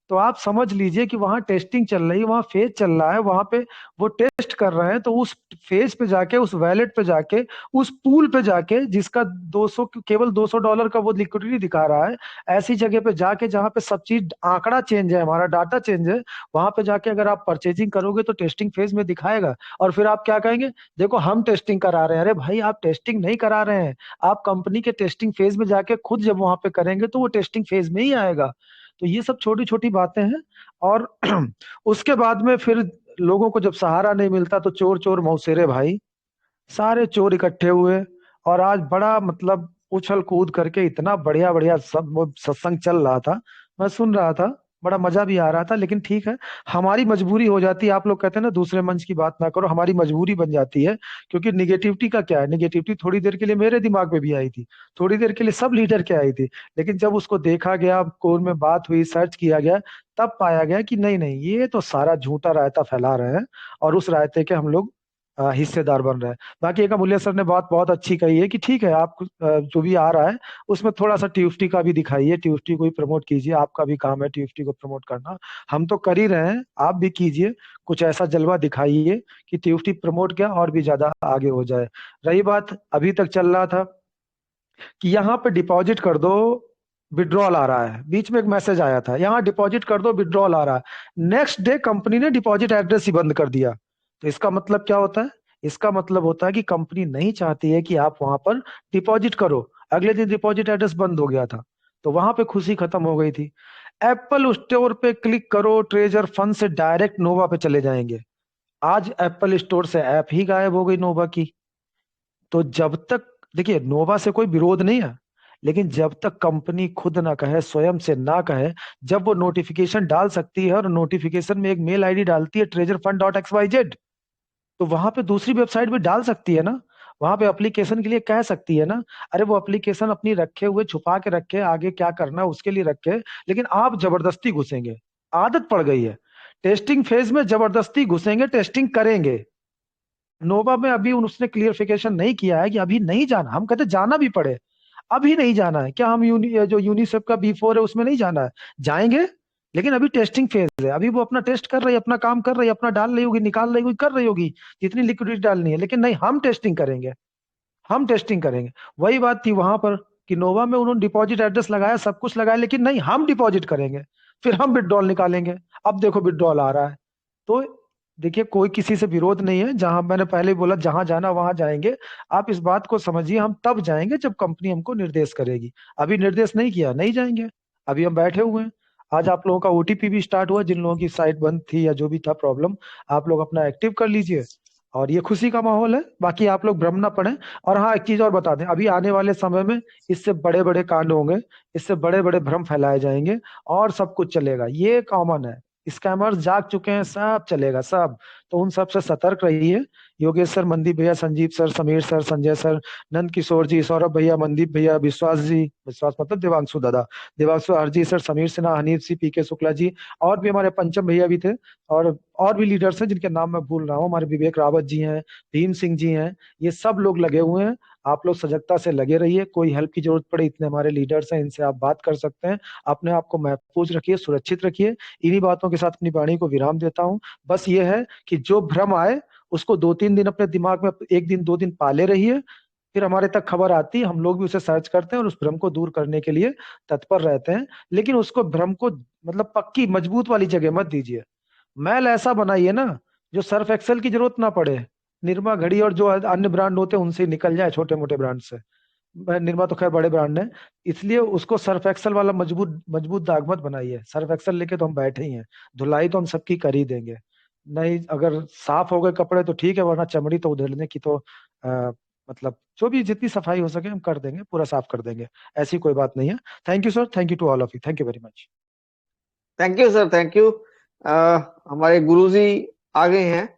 तो आप समझ लीजिए कि वहां टेस्टिंग चल रही है, वहां फेज चल रहा है, वहां पे वो टेस्ट कर रहे हैं। तो उस फेज पे जाके, उस वैलेट पे जाके, उस पूल पे जाके, जिसका 200 केवल $200 का वो लिक्विडिटी दिखा रहा है, ऐसी जगह पे जाके जहां पे सब चीज आंकड़ा चेंज है, हमारा डाटा चेंज है, वहां पे जाके अगर आप परचेजिंग करोगे तो टेस्टिंग फेज में दिखाएगा। और फिर आप क्या कहेंगे? देखो हम टेस्टिंग करा रहे हैं। अरे भाई, आप टेस्टिंग नहीं करा रहे हैं, आप कंपनी के टेस्टिंग फेज में जाके खुद जब वहां पे करेंगे तो वो टेस्टिंग फेज में ही आएगा। तो ये सब छोटी छोटी बातें हैं। और उसके बाद में फिर लोगों को जब सहारा नहीं मिलता तो चोर चोर मौसेरे भाई, सारे चोर इकट्ठे हुए। और आज बड़ा मतलब उछल कूद करके इतना बढ़िया बढ़िया सब वो सत्संग चल रहा था, मैं सुन रहा था, बड़ा मजा भी आ रहा था। लेकिन ठीक है, हमारी मजबूरी हो जाती है। आप लोग कहते हैं ना दूसरे मंच की बात ना करो, हमारी मजबूरी बन जाती है। क्योंकि निगेटिविटी का क्या है, निगेटिविटी थोड़ी देर के लिए मेरे दिमाग में भी आई थी, थोड़ी देर के लिए सब लीडर के आई थी। लेकिन जब उसको देखा गया, कोर में बात हुई, सर्च किया गया, तब पाया गया कि नहीं नहीं, ये तो सारा झूठा रायता फैला रहे हैं, और उस रायते के हम लोग हिस्सेदार बन रहे हैं। बाकी एक अमूल्य सर ने बात बहुत अच्छी कही है कि ठीक है, आप जो भी आ रहा है उसमें थोड़ा सा ट्यूफ्टी का भी दिखाइए, ट्यूफ्टी को भी प्रमोट कीजिए, आपका भी काम है ट्यूफ्टी को प्रमोट करना। हम तो कर ही रहे हैं, आप भी कीजिए, कुछ ऐसा जलवा दिखाइए कि ट्यूफ्टी प्रमोट क्या और भी ज्यादा आगे हो जाए। रही बात, अभी तक चल रहा था कि यहाँ पे डिपॉजिट कर दो, विड्रॉल आ रहा है। बीच में एक मैसेज आया था, यहाँ डिपॉजिट कर दो, विड्रॉल आ रहा है। नेक्स्ट डे कंपनी ने डिपॉजिट एड्रेस ही बंद कर दिया। तो इसका मतलब क्या होता है? इसका मतलब होता है कि कंपनी नहीं चाहती है कि आप वहां पर डिपॉजिट करो। अगले दिन डिपॉजिट एड्रेस बंद हो गया था, तो वहां पे खुशी खत्म हो गई थी। एप्पल स्टोर पे क्लिक करो, ट्रेजर फंड से डायरेक्ट नोवा पे चले जाएंगे। आज एप्पल स्टोर से ऐप ही गायब हो गई नोवा की। तो जब तक, देखिए, नोवा से कोई विरोध नहीं है, लेकिन जब तक कंपनी खुद ना कहे, स्वयं से ना कहे, जब वो नोटिफिकेशन डाल सकती है, और नोटिफिकेशन में एक मेल आईडी डालती है treasurefund.xyz, तो वहां पे दूसरी वेबसाइट भी डाल सकती है ना, वहां पे एप्लीकेशन के लिए कह सकती है ना। अरे वो एप्लीकेशन अपनी रखे हुए, छुपा के रखे, आगे क्या करना है उसके लिए रखे, लेकिन आप जबरदस्ती घुसेंगे। आदत पड़ गई है, टेस्टिंग फेज में जबरदस्ती घुसेंगे, टेस्टिंग करेंगे। नोवा में अभी उसने क्लियरिफिकेशन नहीं किया है कि अभी नहीं जाना। हम कहते जाना भी पड़े, अभी नहीं जाना है क्या? हम जो यूनिसेफ का B4 है उसमें नहीं जाना है, जाएंगे लेकिन अभी टेस्टिंग फेज है, अभी वो अपना टेस्ट कर रही है, अपना काम कर रही है, अपना डाल रही होगी, निकाल रही होगी, कर रही होगी जितनी लिक्विडिटी डालनी है। लेकिन नहीं, हम टेस्टिंग करेंगे, हम टेस्टिंग करेंगे। वही बात थी वहां पर कि नोवा में उन्होंने डिपॉजिट एड्रेस लगाया, सब कुछ लगाया, लेकिन नहीं, हम डिपॉजिट करेंगे, फिर हम विड्रॉल निकालेंगे। अब देखो विड्रॉल आ रहा है। तो देखिए, कोई किसी से विरोध नहीं है, जहां मैंने पहले ही बोला जहां जाना वहां जाएंगे। आप इस बात को समझिए, हम तब जाएंगे जब कंपनी हमको निर्देश करेगी। अभी निर्देश नहीं किया, नहीं जाएंगे। अभी हम बैठे हुए हैं। आज आप लोगों का ओटीपी भी स्टार्ट हुआ, जिन लोगों की साइट बंद थी या जो भी था प्रॉब्लम, आप लोग अपना एक्टिव कर लीजिए। और ये खुशी का माहौल है, बाकी आप लोग भ्रम ना पड़े। और हाँ, एक चीज और बता दें, अभी आने वाले समय में इससे बड़े बड़े कांड होंगे, इससे बड़े बड़े भ्रम फैलाए जाएंगे, और सब कुछ चलेगा। ये कॉमन है, स्कैमर्स जाग चुके हैं, सब चलेगा सब। तो उन सब से सतर्क रहिए। योगेश सर, मनदीप भैया, Sanjeev sir, Sameer sir, Sanjay sir, Nand Kishore ji, Saurabh भैया, मनदीप भैया, विश्वास जी, विश्वास मतलब देवांशु दादा, देवांशु हरजी सर, समीर सिन्हा, हनीफ जी, पीके शुक्ला जी, और भी हमारे पंचम भैया भी थे। और भी लीडर्स हैं जिनके नाम मैं भूल रहा हूँ, हमारे विवेक रावत जी हैं, भीम सिंह जी हैं, ये सब लोग लगे हुए हैं। आप लोग सजगता से लगे रहिए। कोई हेल्प की जरूरत पड़े, इतने हमारे लीडर्स हैं, इनसे आप बात कर सकते हैं। अपने आप को महफूज रखिए, सुरक्षित रखिए। इन्हीं बातों के साथ अपनी वाणी को विराम देता हूँ। बस ये है कि जो भ्रम आए उसको 2-3 दिन अपने दिमाग में, 1 दिन 2 दिन पाले रहिए। फिर हमारे तक खबर आती है, हम लोग भी उसे सर्च करते हैं और उस भ्रम को दूर करने के लिए तत्पर रहते हैं। लेकिन उसको, भ्रम को मतलब पक्की मजबूत वाली जगह मत दीजिए। मैल ऐसा बनाइए ना जो सर्फ एक्सेल की जरूरत ना पड़े। निरमा घड़ी और जो अन्य ब्रांड होते हैं उनसे ही निकल जाए, छोटे मोटे ब्रांड से। निरमा तो खैर बड़े ब्रांड है, इसलिए उसको सर्फ एक्सेल वाला मजबूत मजबूत दाग मत बनाइए। सर्फ एक्सेल लेके तो हम बैठे ही हैं, धुलाई तो हम सबकी कर ही देंगे। नहीं, अगर साफ हो गए कपड़े तो ठीक है, वरना चमड़ी तो उधेड़ने की तो मतलब जो भी जितनी सफाई हो सके हम कर देंगे, पूरा साफ कर देंगे। ऐसी कोई बात नहीं है। Thank you sir, thank you to all of you, thank you very much. Thank you sir, thank you. हमारे गुरुजी आ गए हैं।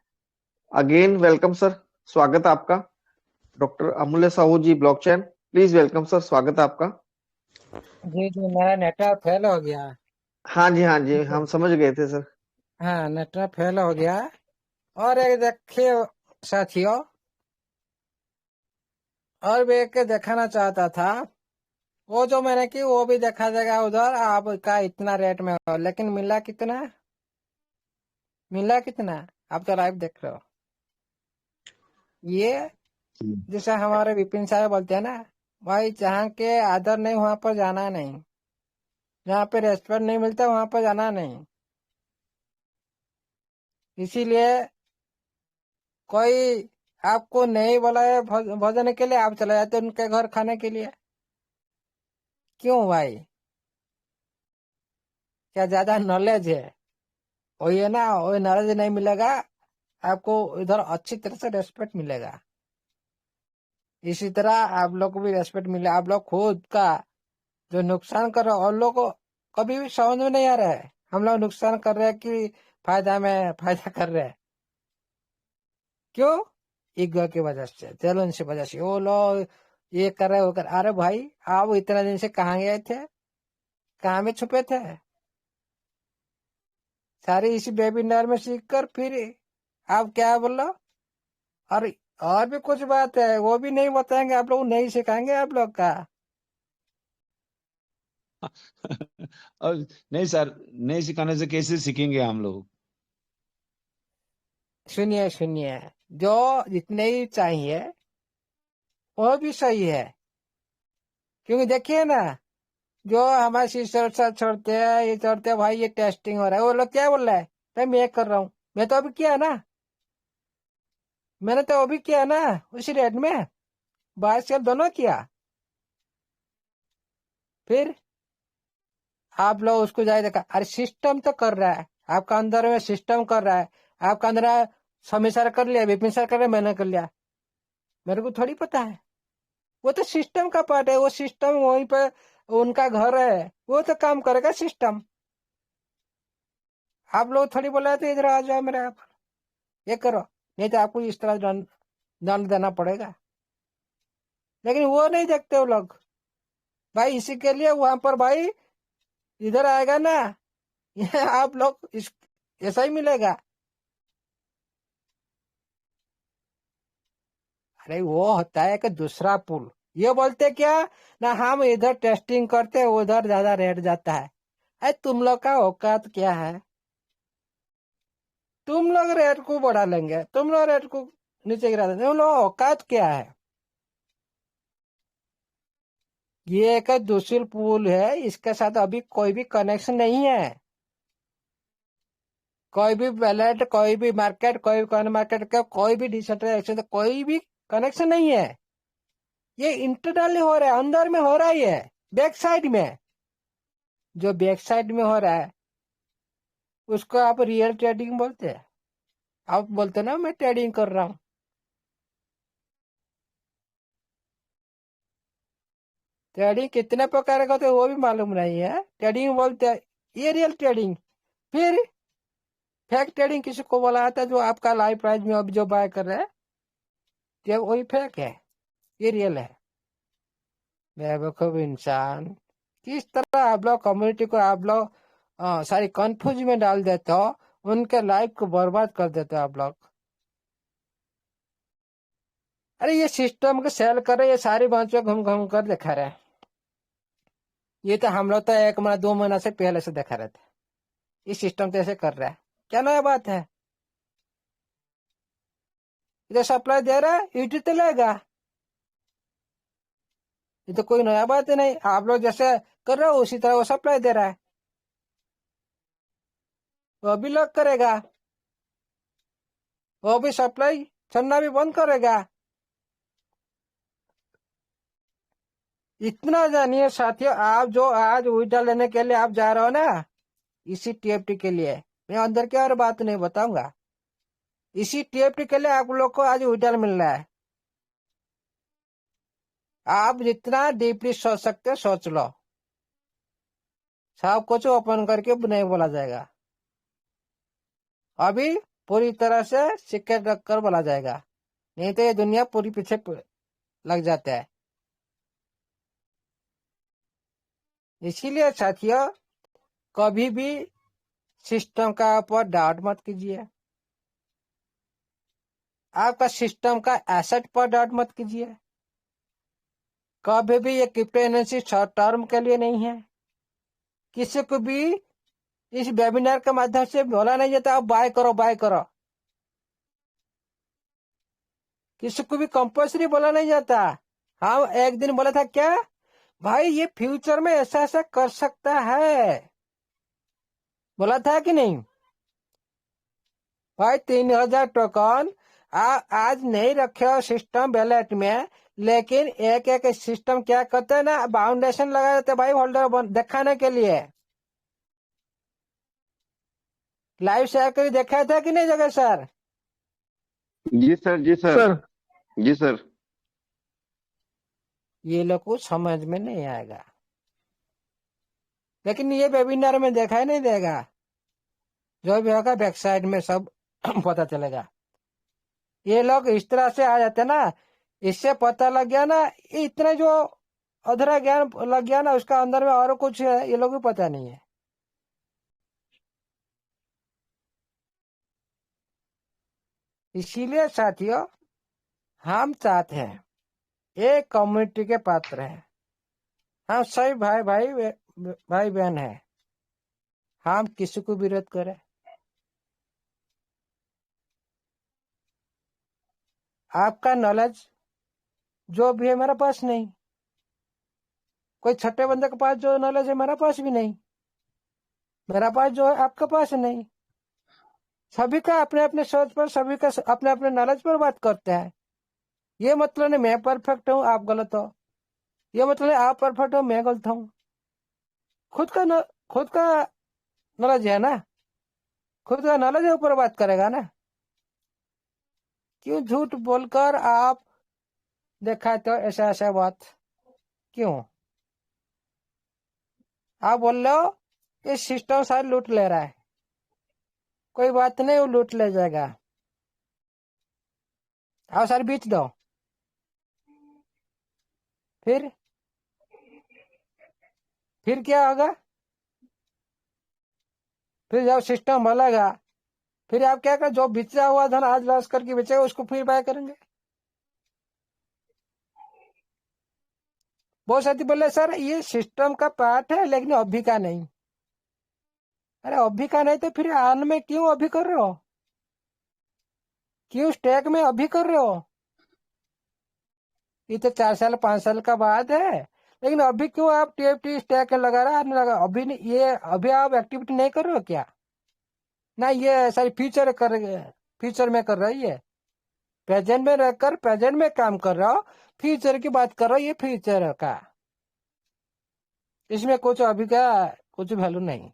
अगेन वेलकम सर, स्वागत है आपका। डॉक्टर अमूल्य साहू जी, ब्लॉकचेन, प्लीज वेलकम सर, स्वागत है आपका। जी जी, मेरा नेटवर्क फेल हो गया। हाँ जी, हाँ जी, हम समझ गए थे सर। हाँ, नेटवर्क फेल हो गया। और एक देखिए साथियों, और भी एक दिखाना चाहता था। वो जो मैंने की वो भी देखा जाएगा उधर, आपका इतना रेट में हो, लेकिन मिला कितना, मिला कितना? आप तो लाइव देख रहे हो। ये जैसे हमारे विपिन साहब बोलते हैं ना, भाई जहाँ के आदर नहीं वहां पर जाना नहीं, जहाँ पे रेस्पेक्ट नहीं मिलता वहां पर जाना नहीं। इसीलिए कोई आपको नहीं बोला है भोजन के लिए, आप चले जाते उनके घर खाने के लिए। क्यों भाई? क्या ज्यादा नॉलेज है? वही है ना, वही नॉलेज नहीं मिलेगा आपको, इधर अच्छी तरह से रेस्पेक्ट मिलेगा। इसी तरह आप लोग को भी रेस्पेक्ट मिले। आप लोग खुद का जो नुकसान कर रहे हो, और लोग को कभी भी समझ में नहीं आ रहा है हम लोग नुकसान कर रहे हैं कि फायदा कर रहे हैं। क्यों? ईगो की वजह से, जलन की वजह से। वो लोग ये कर रहे, वो कर। अरे भाई, आप इतना दिन से कहाँ गए थे, कहाँ में छुपे थे? सारी इसी वेबिनार में सीख कर फिर आप क्या बोल रहे हो? और भी कुछ बात है, वो भी नहीं बताएंगे आप लोग, नहीं सिखाएंगे आप लोग का। और नहीं सर, नहीं सिखाने से कैसे सीखेंगे हम लोग? सुनिए सुनिए, जो जितने ही चाहिए वो भी सही है। क्योंकि देखिए ना, जो हमारे सिस्टर सर छोड़ते हैं, ये छोड़ते हैं, भाई ये टेस्टिंग हो रहा है, वो लोग क्या बोल रहा है? भाई मैं कर रहा हूँ, मैं तो अभी किया ना, मैंने तो अभी किया ना, उसी रेट में 22 दोनों किया। फिर आप लोग उसको जाए देखा, अरे सिस्टम तो कर रहा है, आपका अंदर में सिस्टम कर रहा है। आपका अंदर समीर सर कर लिया, विपिन सर कर लिया, मैंने कर लिया, मेरे को थोड़ी पता है। वो तो सिस्टम का पार्ट है, वो सिस्टम वहीं पे उनका घर है, वो तो काम करेगा सिस्टम। आप लोग थोड़ी बोला तो इधर आ जाओ मेरे आप, ये करो, नहीं तो आपको इस तरह दंड देना पड़ेगा। लेकिन वो नहीं देखते वो लोग। भाई इसी के लिए वहां पर भाई इधर आएगा ना, ये आप लोग ऐसा ही मिलेगा। अरे वो होता है कि दूसरा पुल, ये बोलते क्या ना, हम इधर टेस्टिंग करते उधर ज्यादा रेट जाता है। अरे तुम लोग का औकात क्या है? तुम लोग रेट को बढ़ा लेंगे, तुम लोग रेट को नीचे गिरा देंगे, तुम लोग औकात क्या है? ये एक दूसरी पुल है, इसके साथ अभी कोई भी कनेक्शन नहीं है। कोई भी वैलेट, कोई भी मार्केट, कोई भी कॉइन मार्केट का कोई भी डिसेंट्रलाइज एक्सचेंज, कोई भी कनेक्शन नहीं है। ये इंटरनली हो रहा है, अंदर में हो रहा है, ये बैक साइड में। जो बैक साइड में हो रहा है उसको आप रियल ट्रेडिंग बोलते हैं। आप बोलते ना मैं ट्रेडिंग कर रहा हूँ। ट्रेडिंग कितने प्रकार का होता है वो भी मालूम नहीं है। ट्रेडिंग बोलते हैं, ये रियल ट्रेडिंग। फिर फेक ट्रेडिंग किसी को बोला जाता है, जो आपका लाइव प्राइस में अभी जो बाय कर रहे हैं तो वही फेक है, ये रियल है। बेवकूफ इंसान, किस तरह आप लोग कम्युनिटी को आप लोग सारी कंफ्यूज में डाल देते हो, उनके लाइफ को बर्बाद कर देते हो आप लोग। अरे ये सिस्टम को सेल कर रहे, ये सारी बातों घूम घूम कर दिखा रहे हैं। ये तो हम लोग तो 1 महीना 2 महीना से पहले से दिखा रहे थे, ये सिस्टम तो ऐसे कर रहा है। क्या नया बात है? इधर सप्लाई दे रहा है, यूट्यूब तो लेगा। ये तो कोई नया बात है नहीं, आप लोग जैसे कर रहे हो उसी तरह वो सप्लाई दे रहा है, वो भी लॉक करेगा, वो भी सप्लाई चलना भी बंद करेगा। इतना जानिए साथियों, आप जो आज विड्रॉल लेने के लिए आप जा रहे हो ना, इसी टीएफटी के लिए, मैं अंदर की और बात नहीं बताऊंगा, इसी टीएफटी के लिए आप लोग को आज विड्रॉल मिल रहा है। आप जितना डीपली सोच सकते सोच लो, सब कुछ ओपन करके नहीं बोला जाएगा। अभी पूरी तरह से सीक्रेट रखकर बोला जाएगा, नहीं तो ये दुनिया पूरी पीछे लग जाता है। इसीलिए साथियों, कभी भी सिस्टम का ऊपर डाउट मत कीजिए, आपका सिस्टम का एसेट पर डाउट मत कीजिए। कभी भी ये क्रिप्टोकरेंसी शॉर्ट टर्म के लिए नहीं है। किसी को भी इस वेबिनार के माध्यम से बोला नहीं जाता आप बाय करो बाय करो, किसी को भी कंपल्सरी बोला नहीं जाता। हाँ, एक दिन बोला था क्या भाई, ये फ्यूचर में ऐसा ऐसा कर सकता है, बोला था कि नहीं भाई? 3000 टोकन आज नहीं रखे हो सिस्टम वैलेट में, लेकिन एक एक सिस्टम क्या करते हैं ना, बाउंडेशन लगा देते भाई होल्डर दिखाने के लिए। लाइव शेयर कर देखा था कि नहीं जगह सर? जी सर, जी सर, सर जी सर। ये लोग को समझ में नहीं आएगा, लेकिन ये वेबिनार में देखा ही नहीं देगा। जो भी होगा बैक साइड में सब पता चलेगा। ये लोग इस तरह से आ जाते ना, इससे पता लग गया ना, इतना जो अधूरा ज्ञान लग गया ना, उसका अंदर में और कुछ है ये लोग भी पता नहीं है। इसीलिए साथियों, हम चाहते हैं एक कम्युनिटी के पात्र हैं, हम सभी भाई बहन है, हम किसी को विरोध करें। आपका नॉलेज जो भी है मेरे पास नहीं, कोई छठे बंदे के पास जो नॉलेज है मेरे पास भी नहीं, मेरा पास जो है आपके पास नहीं। सभी का अपने अपने सोच पर, सभी का अपने अपने नॉलेज पर बात करते हैं। ये मतलब नहीं मैं परफेक्ट हूँ आप गलत हो, ये मतलब नहीं आप परफेक्ट हो मैं गलत हूँ। खुद का नॉलेज है ना, खुद का नॉलेज है ऊपर बात करेगा ना। क्यों झूठ बोलकर आप दिखाते हो ऐसा ऐसा बात? क्यों आप बोल रहे हो ये सिस्टम सारे लूट ले रहा है? कोई बात नहीं, वो लूट ले जाएगा, आओ सारे बेच दो। फिर क्या होगा? फिर जब सिस्टम बनेगा, फिर आप क्या कर, जो बेचा हुआ धन आज लॉस करके बेचेगा उसको फिर बाय करेंगे। बहुत साथी बोले सर ये सिस्टम का पार्ट है लेकिन अभी का नहीं। अरे अभी का नहीं तो फिर आन में क्यों अभी कर रहे हो? क्यों स्टैक में अभी कर रहे हो? ये तो 4 साल 5 साल का बाद है, लेकिन अभी क्यों आप टीएफटी स्टैक लगा रहा है? लगा अभी नहीं, ये अभी आप एक्टिविटी नहीं कर रहे हो क्या? ना ये सारी फ्यूचर में कर रही है। प्रेजेंट में रहकर प्रेजेंट में काम कर रहा हो, फ्यूचर की बात कर रहा हो, ये फ्यूचर का, इसमें कुछ अभी का कुछ वैल्यू नहीं।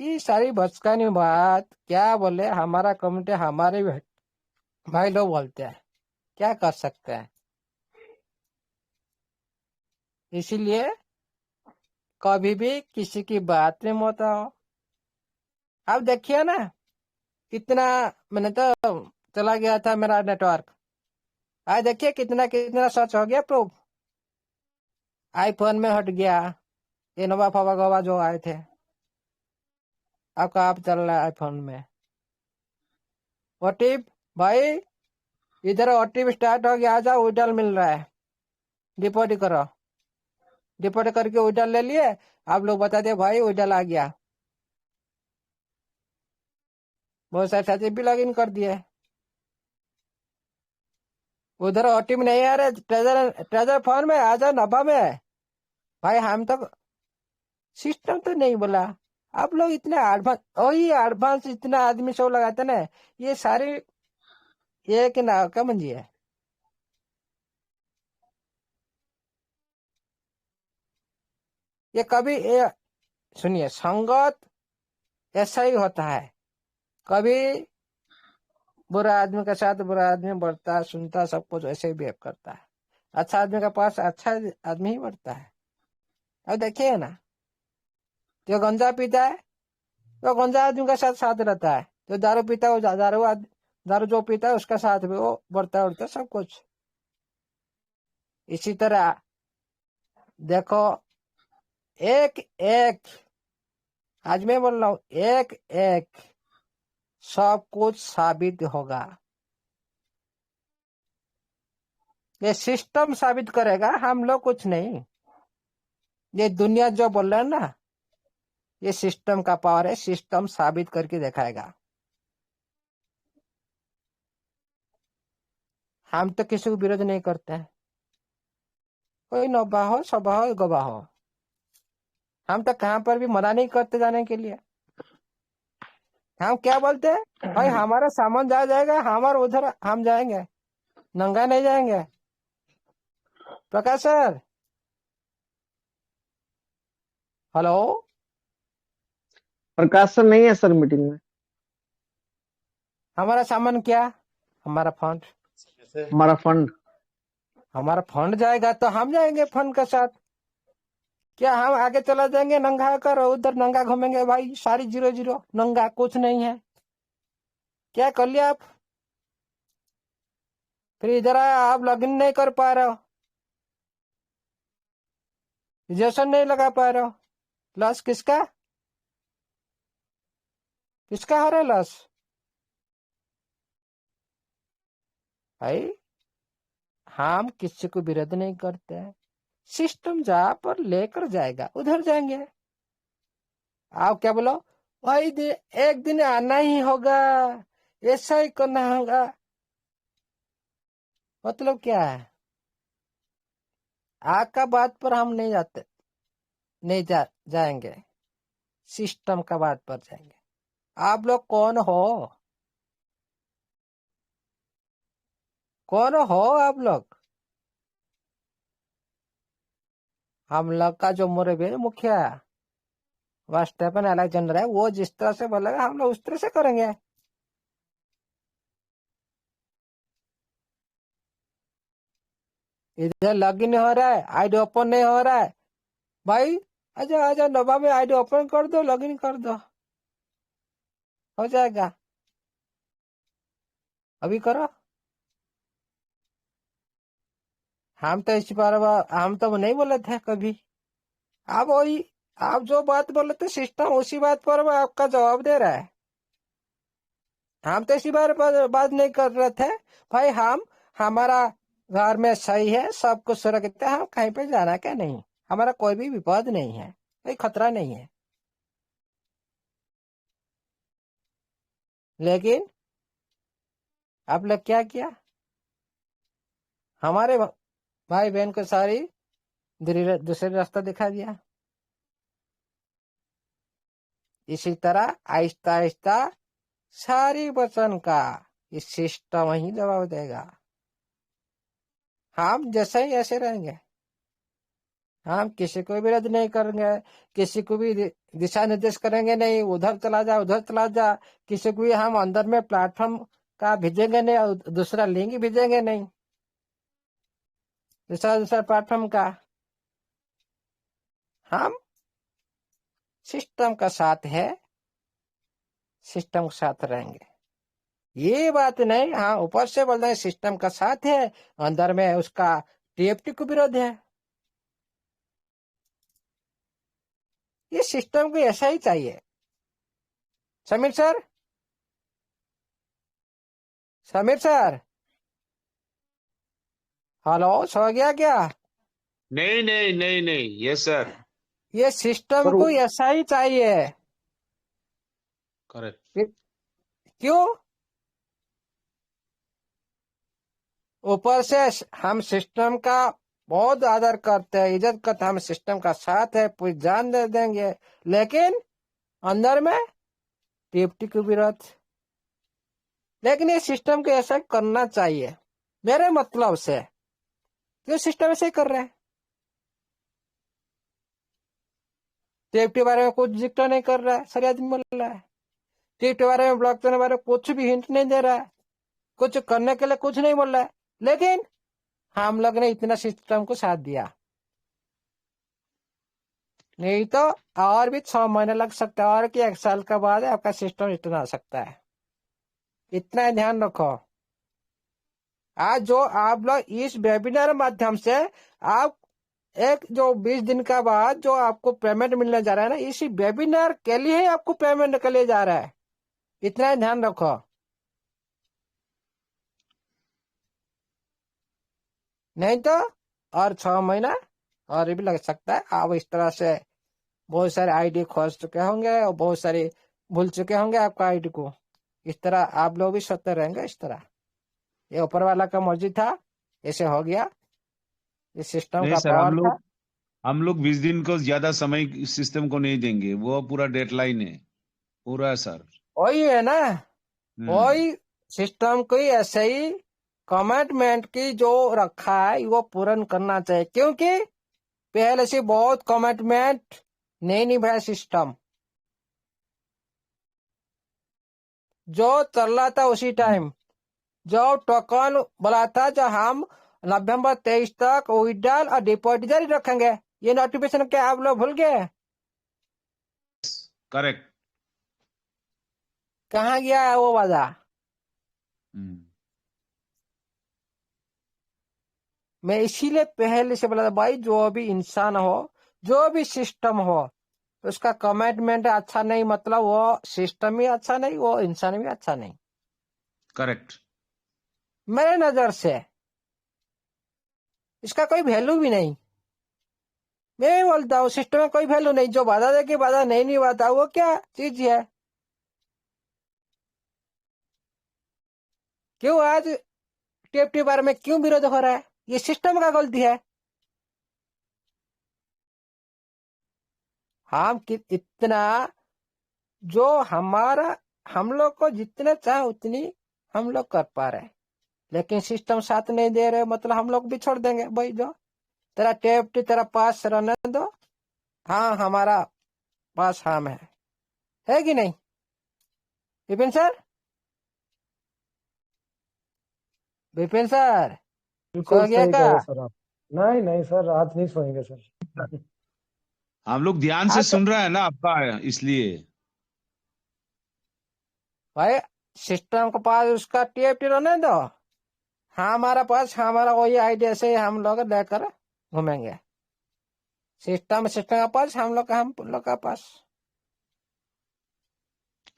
ये सारी बचकानी बात क्या बोले, हमारा कम्युनिटी हमारे भाई लोग बोलते हैं, क्या कर सकते हैं। इसीलिए कभी भी किसी की बात में मत आओ। अब देखिए ना, कितना मैंने तो चला गया था मेरा नेटवर्क, आज देखिए कितना कितना सर्च हो गया प्रूफ, आईफोन में हट गया, ये नवा फवा गवा जो आए थे, आपका आप चल रहा है आईफोन में। ओटीपी भाई, इधर ओटीपी स्टार्ट हो गया, आ जाओ, विड्रॉल मिल रहा है, डिपॉजिट करो। डिपॉजिट करके विड्रॉल ले लिए, आप लोग बता दिए भाई विड्रॉल आ गया, बहुत सारे साथी भी लॉग इन कर दिए। उधर ओटीपी नहीं आ रहा, ट्रेजर फोन में आ जाओ, नभा में। भाई हम तो सिस्टम तो नहीं बोला, आप लोग इतने एडवांस, वही एडवांस इतना आदमी सब लगाते ना, ये सारे ये कि ना क्या मंजी है। ये कभी ये सुनिए, संगत ऐसा ही होता है, कभी बुरा आदमी के साथ बुरा आदमी बढ़ता सुनता सब कुछ ऐसे ही बिहेव करता है, अच्छा आदमी के पास अच्छा आदमी ही बढ़ता है। अब देखिए ना, जो गंजा पीता है वो गंजा आदमी के साथ साथ रहता है, जो दारू पीता है वो दारू जो पीता है उसका साथ भी वो बढ़ता उड़ता सब कुछ। इसी तरह देखो, एक एक, आज मैं बोल रहा हूं, एक एक सब कुछ साबित होगा। ये सिस्टम साबित करेगा, हम लोग कुछ नहीं। ये दुनिया जो बोल रहा है ना, ये सिस्टम का पावर है, सिस्टम साबित करके दिखाएगा। हम तो किसी को विरोध नहीं करते हैं, कोई नौबा हो सभा हो गवाह हो, हम तो कहां पर भी मना नहीं करते जाने के लिए। हम क्या बोलते हैं, भाई हमारा सामान जाएगा, हमारे उधर हम जाएंगे, नंगा नहीं जाएंगे। प्रकाश सर, हेलो। प्रकाश सर नहीं है सर मीटिंग में। हमारा सामान क्या, हमारा फंड, हमारा फंड जाएगा तो हम जाएंगे फंड के साथ। क्या हम आगे चला जाएंगे नंगा कर, उधर नंगा घूमेंगे? भाई सारी 0-0 नंगा, कुछ नहीं है। क्या कर लिया आप? फिर इधर आप लॉगिन नहीं कर पा रहे हो, रजिस्ट्रेशन नहीं लगा पा रहे हो, लॉस किसका किसका हो रहा है लॉस? भाई हम किसी को विरोध नहीं करते हैं, सिस्टम जहां पर लेकर जाएगा उधर जाएंगे। आप क्या बोलो, भाई एक दिन आना ही होगा, ऐसा ही करना होगा, मतलब क्या है? आग का बात पर हम नहीं जाते, नहीं जाएंगे, सिस्टम का बात पर जाएंगे। आप लोग कौन हो, कौन हो आप लोग? हम लोग का जो मुखिया स्टेफन अलेक्जेंडर है, वो जिस तरह से बोलेगा हम लोग उस तरह से करेंगे। इधर लॉगिन हो रहा है, आईडी ओपन नहीं हो रहा है, भाई आजा आजा नोवा में आईडी ओपन कर दो, लॉगिन कर दो, हो जाएगा, अभी करो। हम तो इस बार हम तो नहीं बोले थे कभी, आप वही आप जो बात बोले थे सिस्टम उसी बात पर वो आपका जवाब दे रहा है। हम तो इसी बार बात नहीं कर रहे थे भाई, हम हमारा घर में सही है, सब कुछ सुरक्षित है, हम कहीं पे जाना क्या नहीं, हमारा कोई भी विपद नहीं है। कोई खतरा नहीं है। लेकिन आप लोग क्या किया, हमारे भाई बहन को सारी दूसरे रास्ता दिखा दिया। इसी तरह आहिस्ता आहिस्ता सारी वचन का इस सिस्टम ही जवाब देगा। हम जैसे ही ऐसे रहेंगे, हम किसी को विरोध नहीं करेंगे, किसी को भी दिशा निर्देश करेंगे नहीं, उधर चला जा उधर चला जा, किसी को भी हम अंदर में प्लेटफॉर्म का भेजेंगे नहीं और दूसरा लिंक भेजेंगे नहीं, दूसरा प्लेटफॉर्म का। हम सिस्टम का साथ है, सिस्टम के साथ रहेंगे। ये बात नहीं हाँ ऊपर से बोल रहे हैं सिस्टम का साथ है, अंदर में उसका टीएफटी को विरोध है। ये सिस्टम को ऐसा ही चाहिए। Sameer sir, Sameer sir, hello, सो गया क्या? नहीं नहीं नहीं नहीं, यस सर, ये सिस्टम को ऐसा ही चाहिए। करेक्ट। क्यों? ऊपर से हम सिस्टम का बहुत आदर करते हैं, इज्जत करते हैं, हम सिस्टम का साथ है, पूरी जान दे देंगे, लेकिन अंदर में टीएफटी को विरोध। लेकिन ये सिस्टम को ऐसा करना चाहिए मेरे मतलब से, जो सिस्टम ऐसे ही कर रहे हैं। टीएफटी बारे में कुछ जिक्र नहीं कर रहा है, सारे आदमी बोल रहा है। टीएफटी बारे में, ब्लॉकचेन के बारे में कुछ भी हिंट नहीं दे रहा है, कुछ करने के लिए कुछ नहीं बोल रहा है, लेकिन हम लोग ने इतना सिस्टम को साथ दिया। नहीं तो और भी 6 महीने लग सकता है, और कि 1 साल के बाद आपका सिस्टम इतना आ सकता है। इतना ध्यान रखो। आज जो आप लोग इस वेबिनार माध्यम से आप एक जो 20 दिन का बाद जो आपको पेमेंट मिलने जा रहा है ना, इसी वेबिनार के लिए ही आपको पेमेंट के लिए जा रहा है। इतना ध्यान रखो। नहीं तो और 6 महीना और भी लग सकता है। आप इस तरह से बहुत सारे आईडी खोज चुके होंगे और बहुत सारे भूल चुके होंगे आपका आईडी को। इस तरह आप लोग भी सोते रहेंगे। इस तरह ये ऊपर वाला का मर्जी था, ऐसे हो गया, इस सिस्टम नहीं का सर, पावर था। हम लोग 20 दिन को ज्यादा समय सिस्टम को नहीं देंगे, वो पूरा डेडलाइन है पूरा सर। वही है ना, वही सिस्टम को ही ऐसे ही कमिटमेंट की जो रखा है वो पूर्ण करना चाहिए, क्योंकि पहले से बहुत कमिटमेंट नहीं निभाया सिस्टम। जो चल रहा था उसी टाइम जो टोकन बोला था, जो हम नवंबर 23 तक विड्रॉल और डिपॉजिट जारी रखेंगे, ये नोटिफिकेशन क्या आप लोग भूल गए? करेक्ट। कहाँ गया है वो वादा? मैं इसीलिए पहले से बोला था भाई, जो भी इंसान हो, जो भी सिस्टम हो, उसका कमिटमेंट अच्छा नहीं, मतलब वो सिस्टम भी अच्छा नहीं, वो इंसान भी अच्छा नहीं। करेक्ट। मेरे नजर से इसका कोई वैल्यू भी नहीं। मैं भी बोलता हूँ सिस्टम में कोई वैल्यू नहीं। जो वादा दे के वादा नहीं निभाता वो क्या चीज है? क्यों आज टीएफटी बारे में क्यों विरोध हो रहा है? ये सिस्टम का गलती है। हम इतना जो हमारा, हम लोग को जितना चाहे उतनी हम लोग कर पा रहे हैं, लेकिन सिस्टम साथ नहीं दे रहे, मतलब हम लोग भी छोड़ देंगे भाई। जो तेरा टीएफटी तेरा पास रहने दो, हाँ हमारा पास हम है कि नहीं विपिन सर? विपिन सर बिल्कुल सो गया सही क्या? कह रहे सर आप। नहीं नहीं सर, आज नहीं सोएंगे सर। हम लोग ध्यान से सुन रहा है ना आपका, इसलिए भाई सिस्टम के पास उसका टीएफटी रहने दो, हमारा पास हमारा वही आइडिया से हम लोग लेकर घूमेंगे। सिस्टम के पास हम लोग का पास।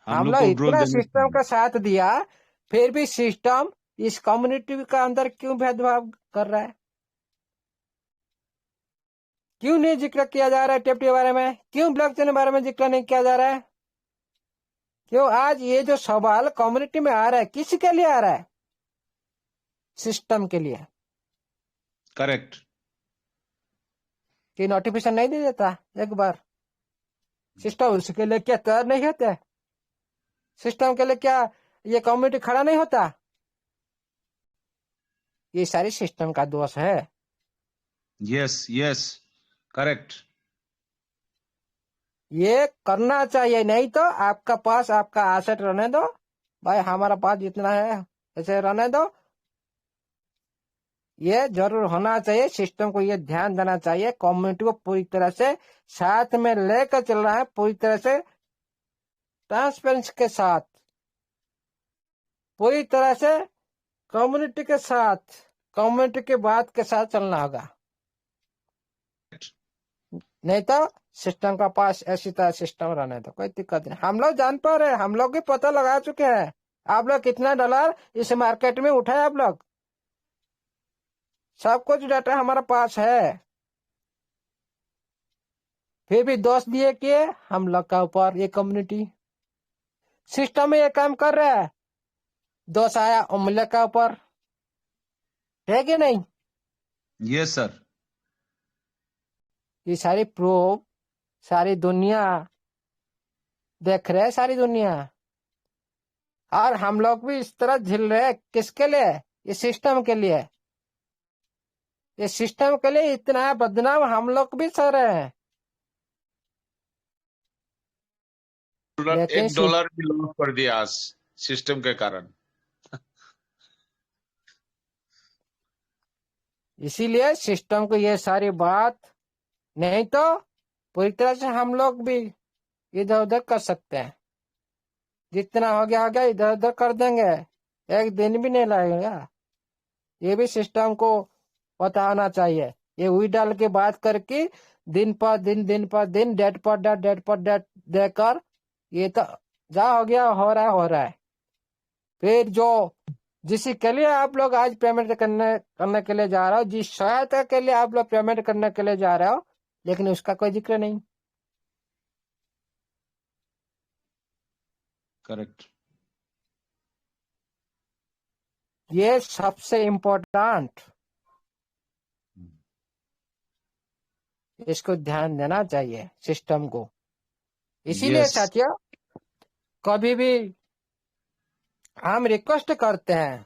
हम लोग को ग्रोथ इतना देने सिस्टम का साथ दिया, फिर भी सिस्टम इस कम्युनिटी का अंदर क्यों भेदभाव कर रहा है? क्यों नहीं जिक्र किया जा रहा है टीएफटी के बारे में? क्यों ब्लॉकचेन के बारे में जिक्र नहीं किया जा रहा है? क्यों आज ये जो सवाल कम्युनिटी में आ रहा है, किसके लिए आ रहा है? सिस्टम के लिए। करेक्ट। कि नोटिफिकेशन नहीं दे देता एक बार? सिस्टम उसके लिए क्या तैयार नहीं होते? सिस्टम के लिए क्या ये कम्युनिटी खड़ा नहीं होता? ये सारी सिस्टम का दोष है। Yes yes, correct. ये करना चाहिए, नहीं तो आपका पास आपका एसेट रहने दो भाई, हमारा पास जितना है ऐसे रहने दो। ये जरूर होना चाहिए, सिस्टम को ये ध्यान देना चाहिए, कम्युनिटी को पूरी तरह से साथ में लेकर चल रहा है, पूरी तरह से ट्रांसपेरेंसी के साथ, पूरी तरह से कम्युनिटी के साथ, कम्युनिटी के बात के साथ चलना होगा। नहीं तो सिस्टम का पास ऐसी तरह सिस्टम रहने दो, कोई दिक्कत नहीं। हम लोग जान पा रहे हैं, हम लोग भी पता लगा चुके हैं आप लोग कितना डॉलर इस मार्केट में उठाए, आप लोग सब कुछ डाटा हमारा पास है। फिर भी दोष दिए किए हम लोग का ऊपर, ये कम्युनिटी सिस्टम में ये काम कर रहा है, दोष आया अमूल्य का ऊपर, है कि नहीं? Yes sir. ये सारी प्रूफ सारी दुनिया देख रहे है, सारी दुनिया, और हम लोग भी इस तरह झेल रहे हैं। किसके लिए? ये सिस्टम के लिए। ये सिस्टम के लिए इतना बदनाम हम लोग भी सह रहे हैं। लेकिन $1 भी लॉस कर दिया आज सिस्टम के कारण। इसीलिए सिस्टम को ये सारी बात, नहीं तो पूरी तरह से हम लोग भी इधर उधर कर सकते हैं। जितना हो गया इधर उधर कर देंगे, एक दिन भी नहीं लगेगा। ये भी सिस्टम को पता होना चाहिए। ये हुई डाल के बात करके दिन पर दिन, दिन पर दिन, डेट पर डेट, डेट पर डेट देकर ये तो जा हो गया, हो रहा है। फिर जो जिस के लिए आप लोग आज पेमेंट करने के लिए जा रहे हो, जिस सहायता के लिए आप लोग पेमेंट करने के लिए जा रहे हो, लेकिन उसका कोई जिक्र नहीं। करेक्ट। ये सबसे इम्पोर्टेंट, इसको ध्यान देना चाहिए सिस्टम को। इसीलिए यस साथियों, कभी भी हम रिक्वेस्ट करते हैं,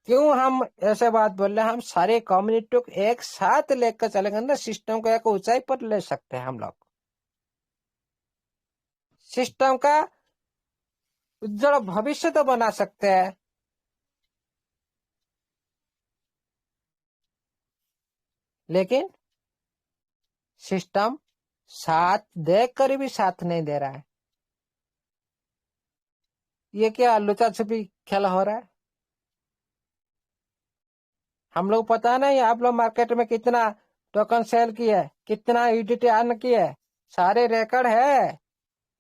क्यों हम ऐसे बात बोल रहे हैं, हम सारे कम्युनिटी को एक साथ लेकर चलेंगे ना, सिस्टम को एक ऊंचाई पर ले सकते हैं। हम लोग सिस्टम का उज्जवल भविष्य तो बना सकते हैं, लेकिन सिस्टम साथ देकर भी साथ नहीं दे रहा है। ये क्या लुचा छुपी खेल हो रहा है? हम लोग पता नहीं आप लोग मार्केट में कितना टोकन सेल किया है, कितना यूटिलिटी अर्न किया है, सारे रिकॉर्ड है।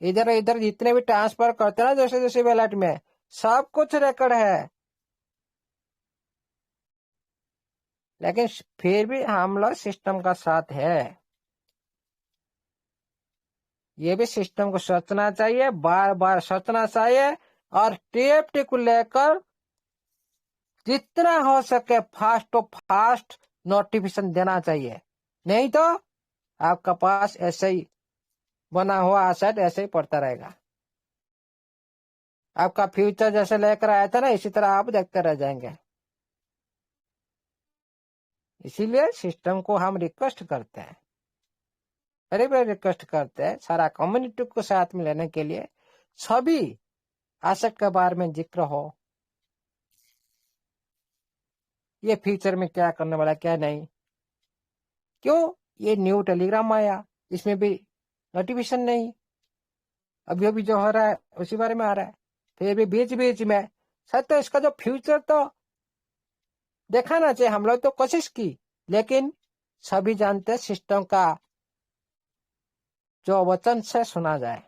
इधर इधर जितने भी ट्रांसफर करते हैं ना, जैसे जैसे वैलेट में, सब कुछ रिकॉर्ड है। लेकिन फिर भी हम लोग सिस्टम का साथ है। ये भी सिस्टम को सोचना चाहिए, बार बार सोचना चाहिए, और टीएफटी को लेकर जितना हो सके फास्ट तो फास्ट नोटिफिकेशन देना चाहिए। नहीं तो आपका पास ऐसे ही बना हुआ एसेट ऐसे ही पड़ता रहेगा। आपका फ्यूचर जैसे लेकर आया था ना, इसी तरह आप देखते रह जाएंगे। इसीलिए सिस्टम को हम रिक्वेस्ट करते हैं, बड़े बड़े रिक्वेस्ट करते हैं, सारा कम्युनिटी को साथ में लेने के लिए, सभी एसेट के बारे में जिक्र हो, ये फ्यूचर में क्या करने वाला क्या नहीं। क्यों ये न्यू टेलीग्राम आया, इसमें भी नोटिफिकेशन नहीं, अभी अभी जो हो रहा है उसी बारे में आ रहा है। फिर भी बीच बीच में सर, तो इसका जो फ्यूचर तो दिखाना चाहिए। हम लोग तो कोशिश की, लेकिन सभी जानते हैं सिस्टम का जो वचन से सुना जाए,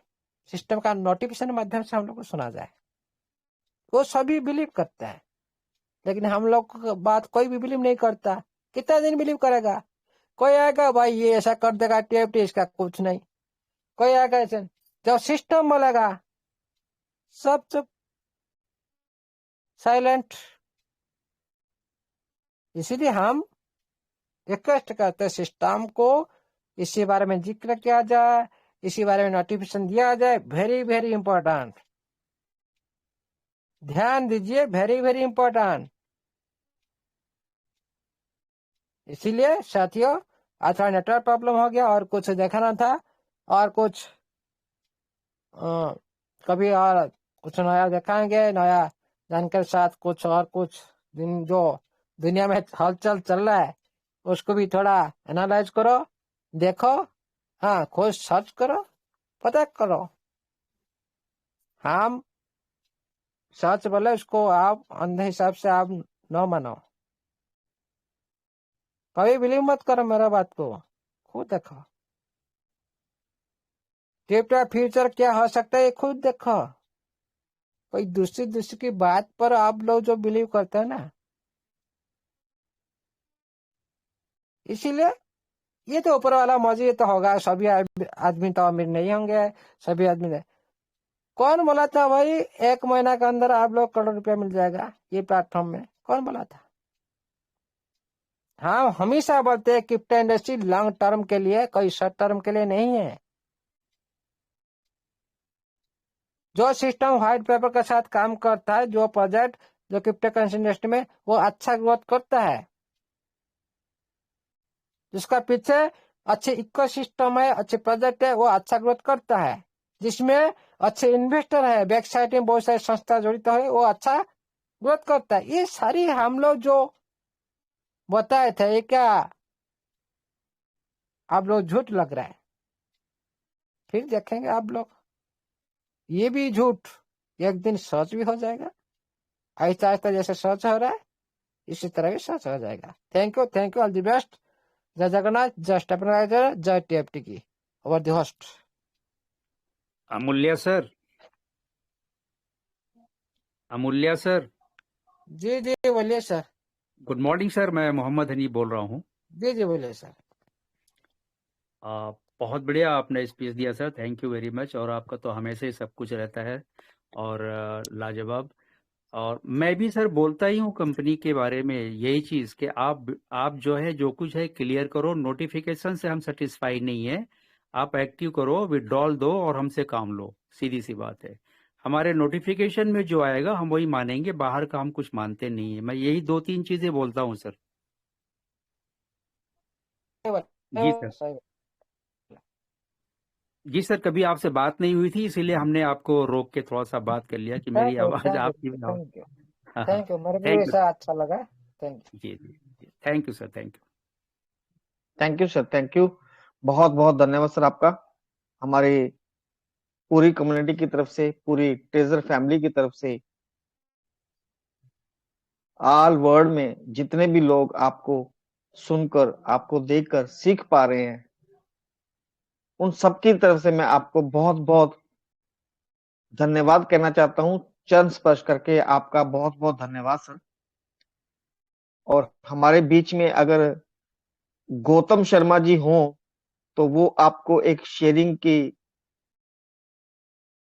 सिस्टम का नोटिफिकेशन माध्यम से हम लोग को सुना जाए, वो सभी बिलीव करते हैं। लेकिन हम लोग बात कोई भी बिलीव नहीं करता। कितना दिन बिलीव करेगा? कोई आएगा भाई ये ऐसा कर देगा टीएफटी, इसका कुछ नहीं। कोई आएगा ऐसे, जब सिस्टम बोलेगा सब चुप, साइलेंट। इसीलिए हम रिक्वेस्ट करते हैं सिस्टम को, इसी बारे में जिक्र किया जाए, इसी बारे में नोटिफिकेशन दिया जाए। वेरी वेरी इंपॉर्टेंट, ध्यान दीजिए, वेरी वेरी इंपॉर्टेंट। इसीलिए साथियों आज थोड़ा नेटवर्क प्रॉब्लम हो गया और कुछ देखना था और कुछ कभी और कुछ नया दिखाएंगे, नया जानकारी साथ कुछ और कुछ दिन जो दुनिया में हलचल चल रहा है उसको भी थोड़ा एनालाइज करो, देखो, हाँ खुद सर्च करो, पता करो। हम सच बोले उसको आप अंधे हिसाब से आप न मानो, कभी बिलीव मत करो मेरा बात को, खुद देखो क्रिप्टो फ्यूचर क्या हो सकता है, ये खुद देखो। कोई दूसरी की बात पर आप लोग जो बिलीव करते हैं ना, इसीलिए ये तो ऊपर वाला मौजूद तो होगा। सभी आदमी तो अमीर नहीं होंगे, सभी आदमी नहीं। कौन बोला था भाई 1 महीना के अंदर आप लोग करोड़ रुपया मिल जाएगा ये प्लेटफॉर्म में, कौन बोला था? हाँ हमेशा बोलते हैं क्रिप्टो इंडस्ट्री लॉन्ग टर्म के लिए, कोई शॉर्ट टर्म के लिए नहीं है। जो सिस्टम व्हाइट पेपर के साथ काम करता है, जो प्रोजेक्ट जो क्रिप्टो करेंसी इंडस्ट्री में वो अच्छा ग्रोथ करता है, जिसका पीछे अच्छे इकोसिस्टम है, अच्छे प्रोजेक्ट है, वो अच्छा ग्रोथ करता है। जिसमें अच्छे इन्वेस्टर है, बैक साइड में बहुत सारी संस्था जड़ित है, वो अच्छा ग्रोथ करता है। ये सारी हम लोग जो बताए थे, ये क्या आप लोग झूठ लग रहा है? फिर देखेंगे आप लोग ये भी झूठ एक दिन सच भी हो जाएगा। आहिस्ता आहिस्ता जैसे सच हो रहा है इसी तरह भी सच हो जाएगा। Thank you, all the best. जय जगन्नाथ, जय स्टेपनाइजर, जय टीएफटी की। Over the host. अमूल्य सर, अमूल्य सर। जी जी बोलिए सर। गुड मॉर्निंग सर, मैं मोहम्मद हनी बोल रहा हूँ। जी जी बोलिए सर। बहुत बढ़िया आपने स्पीच दिया sir, thank you very much. और आपका तो हमेशा ही सब कुछ रहता है और लाजवाब। और मैं भी सर बोलता ही हूँ कंपनी के बारे में यही चीज़ कि आप जो है जो कुछ है क्लियर करो। नोटिफिकेशन से हम सेटिस्फाई नहीं है, आप एक्टिव करो, विड्रॉल दो और हमसे काम लो, सीधी सी बात है। हमारे नोटिफिकेशन में जो आएगा हम वही मानेंगे, बाहर का हम कुछ मानते नहीं है। मैं यही 2-3 चीजें बोलता हूँ सर। जी सर, जी सर, कभी आपसे बात नहीं हुई थी इसीलिए हमने आपको रोक के थोड़ा सा बात कर लिया कि मेरी आवाज आपकी भी हो। हाँ हाँ, थैंक यू, मेरे थैंक को यू। ऐसा अच्छा लगा। Thank you. जी जी जी, thank you sir, thank you. Thank you sir, thank you. बहुत बहुत धन्यवाद सर आपका। हमारी पूरी कम्युनिटी की तरफ से, पूरी ट्रेजर फैमिली की तरफ से, ऑल वर्ल्ड में जितने भी लोग आपको सुनकर, आपको देखकर सीख पा रहे हैं, उन सबकी तरफ से मैं आपको बहुत बहुत धन्यवाद कहना चाहता हूं। चरण स्पर्श करके आपका बहुत बहुत धन्यवाद सर। और हमारे बीच में अगर गौतम शर्मा जी हों तो वो आपको एक शेयरिंग के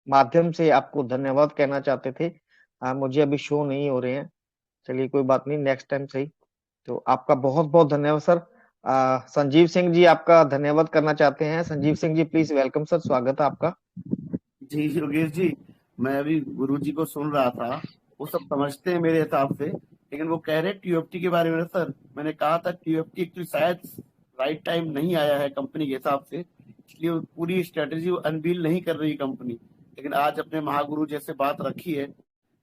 माध्यम से आपको धन्यवाद कहना चाहते थे। मुझे अभी शो नहीं हो रहे हैं, चलिए कोई बात नहीं, नेक्स्ट टाइम सही। तो आपका बहुत बहुत धन्यवाद सर। संजीव सिंह जी आपका धन्यवाद करना चाहते हैं। Sanjeev Singh ji please welcome sir, स्वागत है आपका। जी योगेश जी, मैं अभी गुरु जी को सुन रहा था, वो सब समझते हैं मेरे हिसाब से, लेकिन वो कह रहे टीएफटी के बारे में। सर मैंने कहा था टीएफटी एक्चुअली शायद राइट टाइम नहीं आया है कंपनी के हिसाब से, इसलिए पूरी स्ट्रेटेजी अनवील नहीं कर रही कंपनी। लेकिन आज अपने महागुरु जैसे बात रखी है,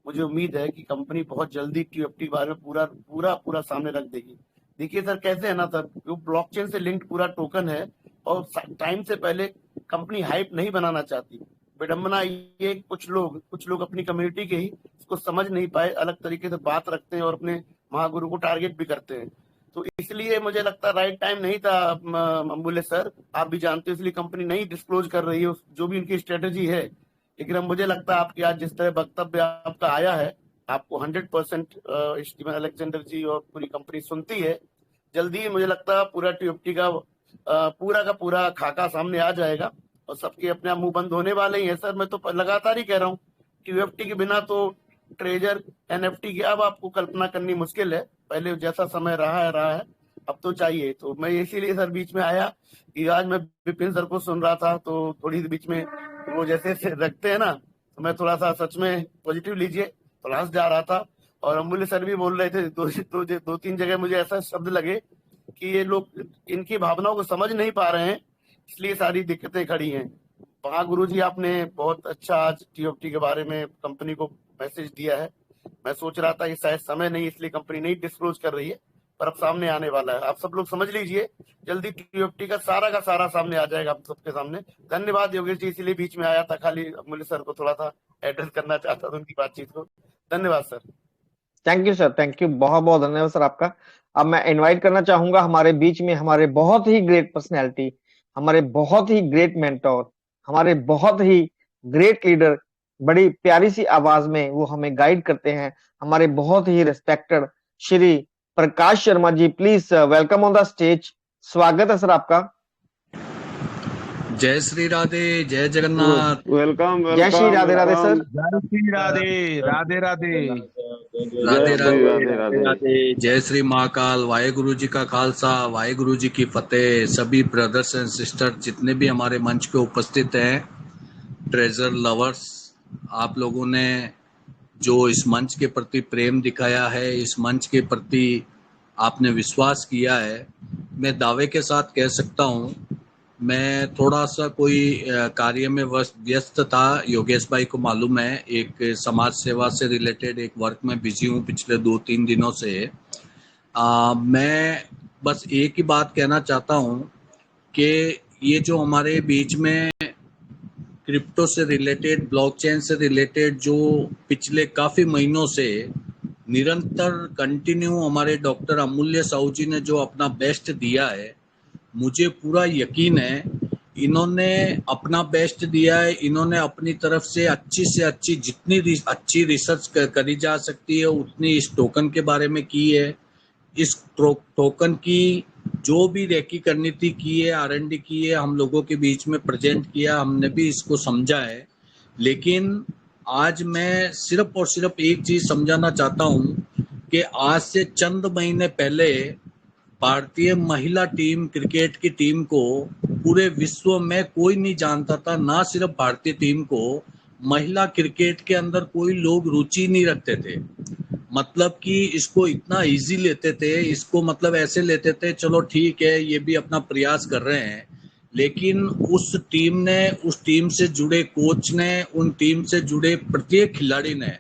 मुझे उम्मीद है कि कंपनी बहुत जल्दी टीएफटी के बारे में पूरा पूरा पूरा सामने रख देगी। देखिए सर कैसे है ना सर, वो ब्लॉकचेन से लिंक्ड पूरा टोकन है और टाइम से पहले कंपनी हाइप नहीं बनाना चाहती। विडंबना ये कुछ लोग अपनी कम्युनिटी के ही इसको समझ नहीं पाए, अलग तरीके से बात रखते हैं और अपने महागुरु को टारगेट भी करते हैं। तो इसलिए मुझे लगता है राइट टाइम नहीं था। अमूल्य सर आप भी जानते हो, इसलिए कंपनी नहीं डिस्क्लोज कर रही है जो भी उनकी स्ट्रेटेजी है। लेकिन अब मुझे लगता है आपकी आज जिस तरह वक्तव्य आपका आया है, आपको 100% स्टीवन अलेक्जेंडर जी और पूरी कंपनी सुनती है। जल्दी ही मुझे लगता है पूरा टीएफटी का पूरा का पूरा खाका सामने आ जाएगा और सबके अपने आप मुंह बंद होने वाले ही है सर। मैं तो लगातार ही कह रहा हूँ कि यूएफटी के बिना तो ट्रेजर एनएफटी की अब आपको कल्पना करनी मुश्किल है। पहले जैसा समय रहा है अब तो चाहिए। तो मैं इसीलिए सर बीच में आया कि आज मैं विपिन सर को सुन रहा था तो थोड़ी बीच में वो जैसे रखते हैं ना, तो मैं थोड़ा सा सच में पॉजिटिव लीजिए थोड़ा हंस जा रहा था। और अमूल्य सर भी बोल रहे थे दो तीन जगह मुझे ऐसा शब्द लगे कि ये लोग इनकी भावनाओं को समझ नहीं पा रहे हैं, इसलिए सारी दिक्कतें खड़ी हैं। वहाँ गुरुजी आपने बहुत अच्छा आज टीएफटी के बारे में कंपनी को मैसेज दिया है। मैं सोच रहा था कि शायद समय नहीं इसलिए कंपनी नहीं डिस्क्लोज कर रही है, पर अब सामने आने वाला है। आप सब लोग समझ लीजिए जल्दी टीएफटी का सारा सामने आ जाएगा आप सबके सामने। धन्यवाद योगेश जी, इसीलिए बीच में आया था, खाली अमूल्य सर को थोड़ा सा एड्रेस करना चाहता था उनकी बातचीत को। धन्यवाद sir. Thank you sir, thank you, बहुत बहुत धन्यवाद सर आपका। अब मैं इनवाइट करना चाहूंगा हमारे बीच में हमारे बहुत ही ग्रेट पर्सनैलिटी, हमारे बहुत ही ग्रेट मेंटोर, हमारे बहुत ही ग्रेट लीडर, बड़ी प्यारी सी आवाज में वो हमें गाइड करते हैं, हमारे बहुत ही respected Shri Prakash Sharma ji. Please welcome on the stage. स्वागत है सर आपका। जय श्री राधे, जय जगन्नाथ। वेलकम जय श्री राधे राधे सर। जय श्री राधे, राधे राधे, राधे राधे राधे, जय श्री महाकाल। वाहेगुरु जी का खालसा, वाहेगुरु जी की फतेह। सभी ब्रदर्स एंड सिस्टर जितने भी हमारे मंच पे उपस्थित हैं, ट्रेजर लवर्स, आप लोगों ने जो इस मंच के प्रति प्रेम दिखाया है, इस मंच के प्रति आपने विश्वास किया है, मैं दावे के साथ कह सकता हूँ। मैं थोड़ा सा कोई कार्य में व्यस्त था, योगेश भाई को मालूम है, एक समाज सेवा से रिलेटेड एक वर्क में बिजी हूँ पिछले 2-3 दिनों से। मैं बस एक ही बात कहना चाहता हूँ कि ये जो हमारे बीच में क्रिप्टो से रिलेटेड, ब्लॉकचेन से रिलेटेड जो पिछले काफी महीनों से निरंतर कंटिन्यू हमारे डॉक्टर अमूल्य साहू जी ने जो अपना बेस्ट दिया है, मुझे पूरा यकीन है इन्होंने अपना बेस्ट दिया है। इन्होंने अपनी तरफ से अच्छी जितनी अच्छी रिसर्च करी जा सकती है उतनी इस टोकन के बारे में की है। इस टोकन की जो भी रेकी करनी थी की है, R&D की है, हम लोगों के बीच में प्रेजेंट किया, हमने भी इसको समझा है। लेकिन आज मैं सिर्फ और सिर्फ एक चीज समझाना चाहता हूँ कि आज से चंद महीने पहले भारतीय महिला टीम, क्रिकेट की टीम को पूरे विश्व में कोई नहीं जानता था। ना सिर्फ भारतीय टीम को, महिला क्रिकेट के अंदर कोई लोग रुचि नहीं रखते थे। मतलब कि इसको इतना इजी लेते थे, इसको मतलब ऐसे लेते थे चलो ठीक है ये भी अपना प्रयास कर रहे हैं। लेकिन उस टीम ने, उस टीम से जुड़े कोच ने, उन टीम से जुड़े प्रत्येक खिलाड़ी ने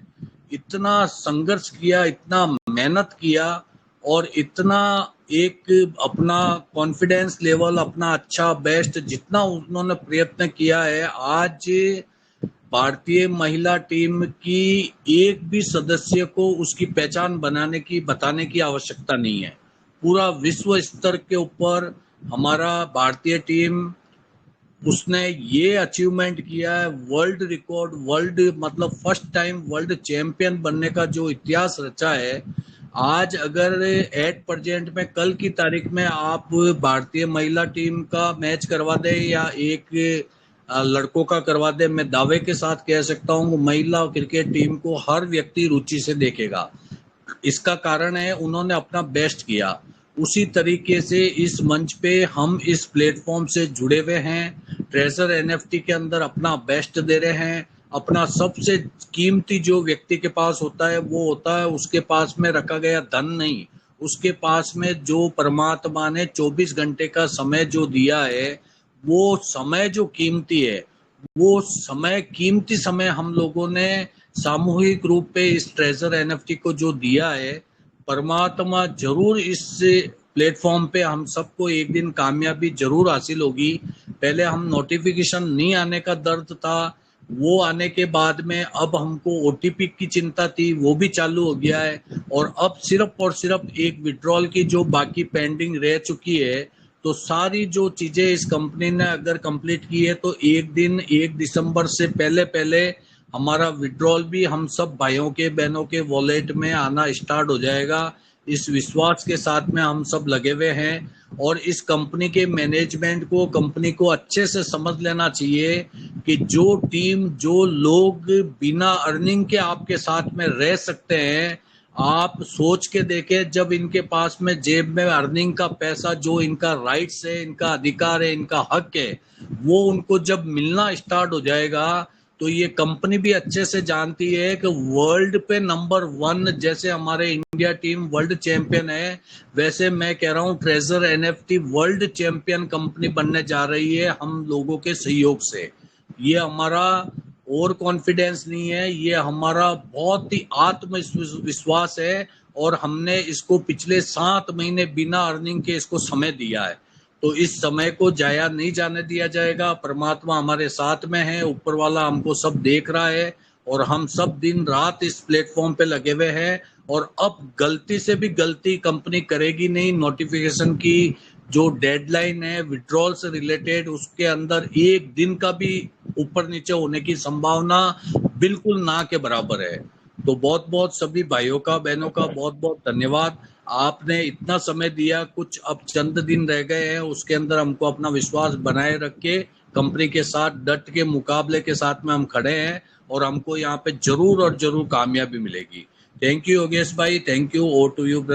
इतना संघर्ष किया, इतना मेहनत किया और इतना एक अपना कॉन्फिडेंस लेवल, अपना अच्छा बेस्ट जितना उन्होंने प्रयत्न किया है, आज भारतीय महिला टीम की एक भी सदस्य को उसकी पहचान बताने की आवश्यकता नहीं है। पूरा विश्व स्तर के ऊपर हमारा भारतीय टीम, उसने ये अचीवमेंट किया है, वर्ल्ड रिकॉर्ड, वर्ल्ड मतलब फर्स्ट टाइम वर्ल्ड चैंपियन बनने का जो इतिहास रचा है। आज अगर एट प्रेजेंट में, कल की तारीख में आप भारतीय महिला टीम का मैच करवा दे या एक लड़कों का करवा दे, मैं दावे के साथ कह सकता हूँ महिला क्रिकेट टीम को हर व्यक्ति रुचि से देखेगा। इसका कारण है उन्होंने अपना बेस्ट किया। उसी तरीके से इस मंच पे हम इस प्लेटफॉर्म से जुड़े हुए हैं, ट्रेजर NFT के अंदर अपना बेस्ट दे रहे हैं। अपना सबसे कीमती जो व्यक्ति के पास होता है वो होता है उसके पास में रखा गया धन नहीं, उसके पास में जो परमात्मा ने 24 घंटे का समय जो दिया है, वो समय जो कीमती है, वो समय, कीमती समय हम लोगों ने सामूहिक रूप पे इस ट्रेजर NFT को जो दिया है, परमात्मा जरूर इस प्लेटफॉर्म पे हम सबको एक दिन कामयाबी जरूर हासिल होगी। पहले हम नोटिफिकेशन नहीं आने का दर्द था, वो आने के बाद में अब हमको OTP की चिंता थी, वो भी चालू हो गया है। और अब सिर्फ और सिर्फ एक विड्रॉल की जो बाकी पेंडिंग रह चुकी है, तो सारी जो चीजें इस कंपनी ने अगर कंप्लीट की है तो एक दिन 1 दिसंबर से पहले हमारा विड्रॉल भी हम सब भाइयों के, बहनों के वॉलेट में आना स्टार्ट हो जाएगा। इस विश्वास के साथ में हम सब लगे हुए हैं। और इस कंपनी के मैनेजमेंट को, कंपनी को अच्छे से समझ लेना चाहिए कि जो टीम, जो लोग बिना अर्निंग के आपके साथ में रह सकते हैं, आप सोच के देखें, जब इनके पास में जेब में अर्निंग का पैसा, जो इनका राइट्स है, इनका अधिकार है, इनका हक है, वो उनको जब मिलना स्टार्ट हो जाएगा, तो ये कंपनी भी अच्छे से जानती है कि वर्ल्ड पे नंबर 1, जैसे हमारे इंडिया टीम वर्ल्ड चैंपियन है, वैसे मैं कह रहा हूँ treasure NFT world champion company बनने जा रही है हम लोगों के सहयोग से। ये हमारा और कॉन्फिडेंस नहीं है, ये हमारा बहुत ही आत्मविश्वास है। और हमने इसको पिछले 7 महीने बिना अर्निंग के इसको समय दिया है, तो इस समय को जाया नहीं जाने दिया जाएगा। परमात्मा हमारे साथ में है, ऊपर वाला हमको सब देख रहा है, और हम सब दिन रात इस प्लेटफॉर्म पे लगे हुए हैं। और अब गलती से भी गलती कंपनी करेगी नहीं। नोटिफिकेशन की जो डेडलाइन है विड्रॉल से रिलेटेड, उसके अंदर एक दिन का भी ऊपर नीचे होने की संभावना बिल्कुल ना के बराबर है। तो बहुत बहुत सभी भाइयों का, बहनों का बहुत बहुत धन्यवाद। आपने इतना समय दिया, कुछ अब चंद दिन रह गए हैं, उसके अंदर हमको अपना विश्वास बनाए रख के कंपनी के साथ डट के मुकाबले के साथ में हम खड़े हैं, और हमको यहाँ पे जरूर और जरूर कामयाबी मिलेगी। थैंक यू योगेश भाई, thank you. Over to you.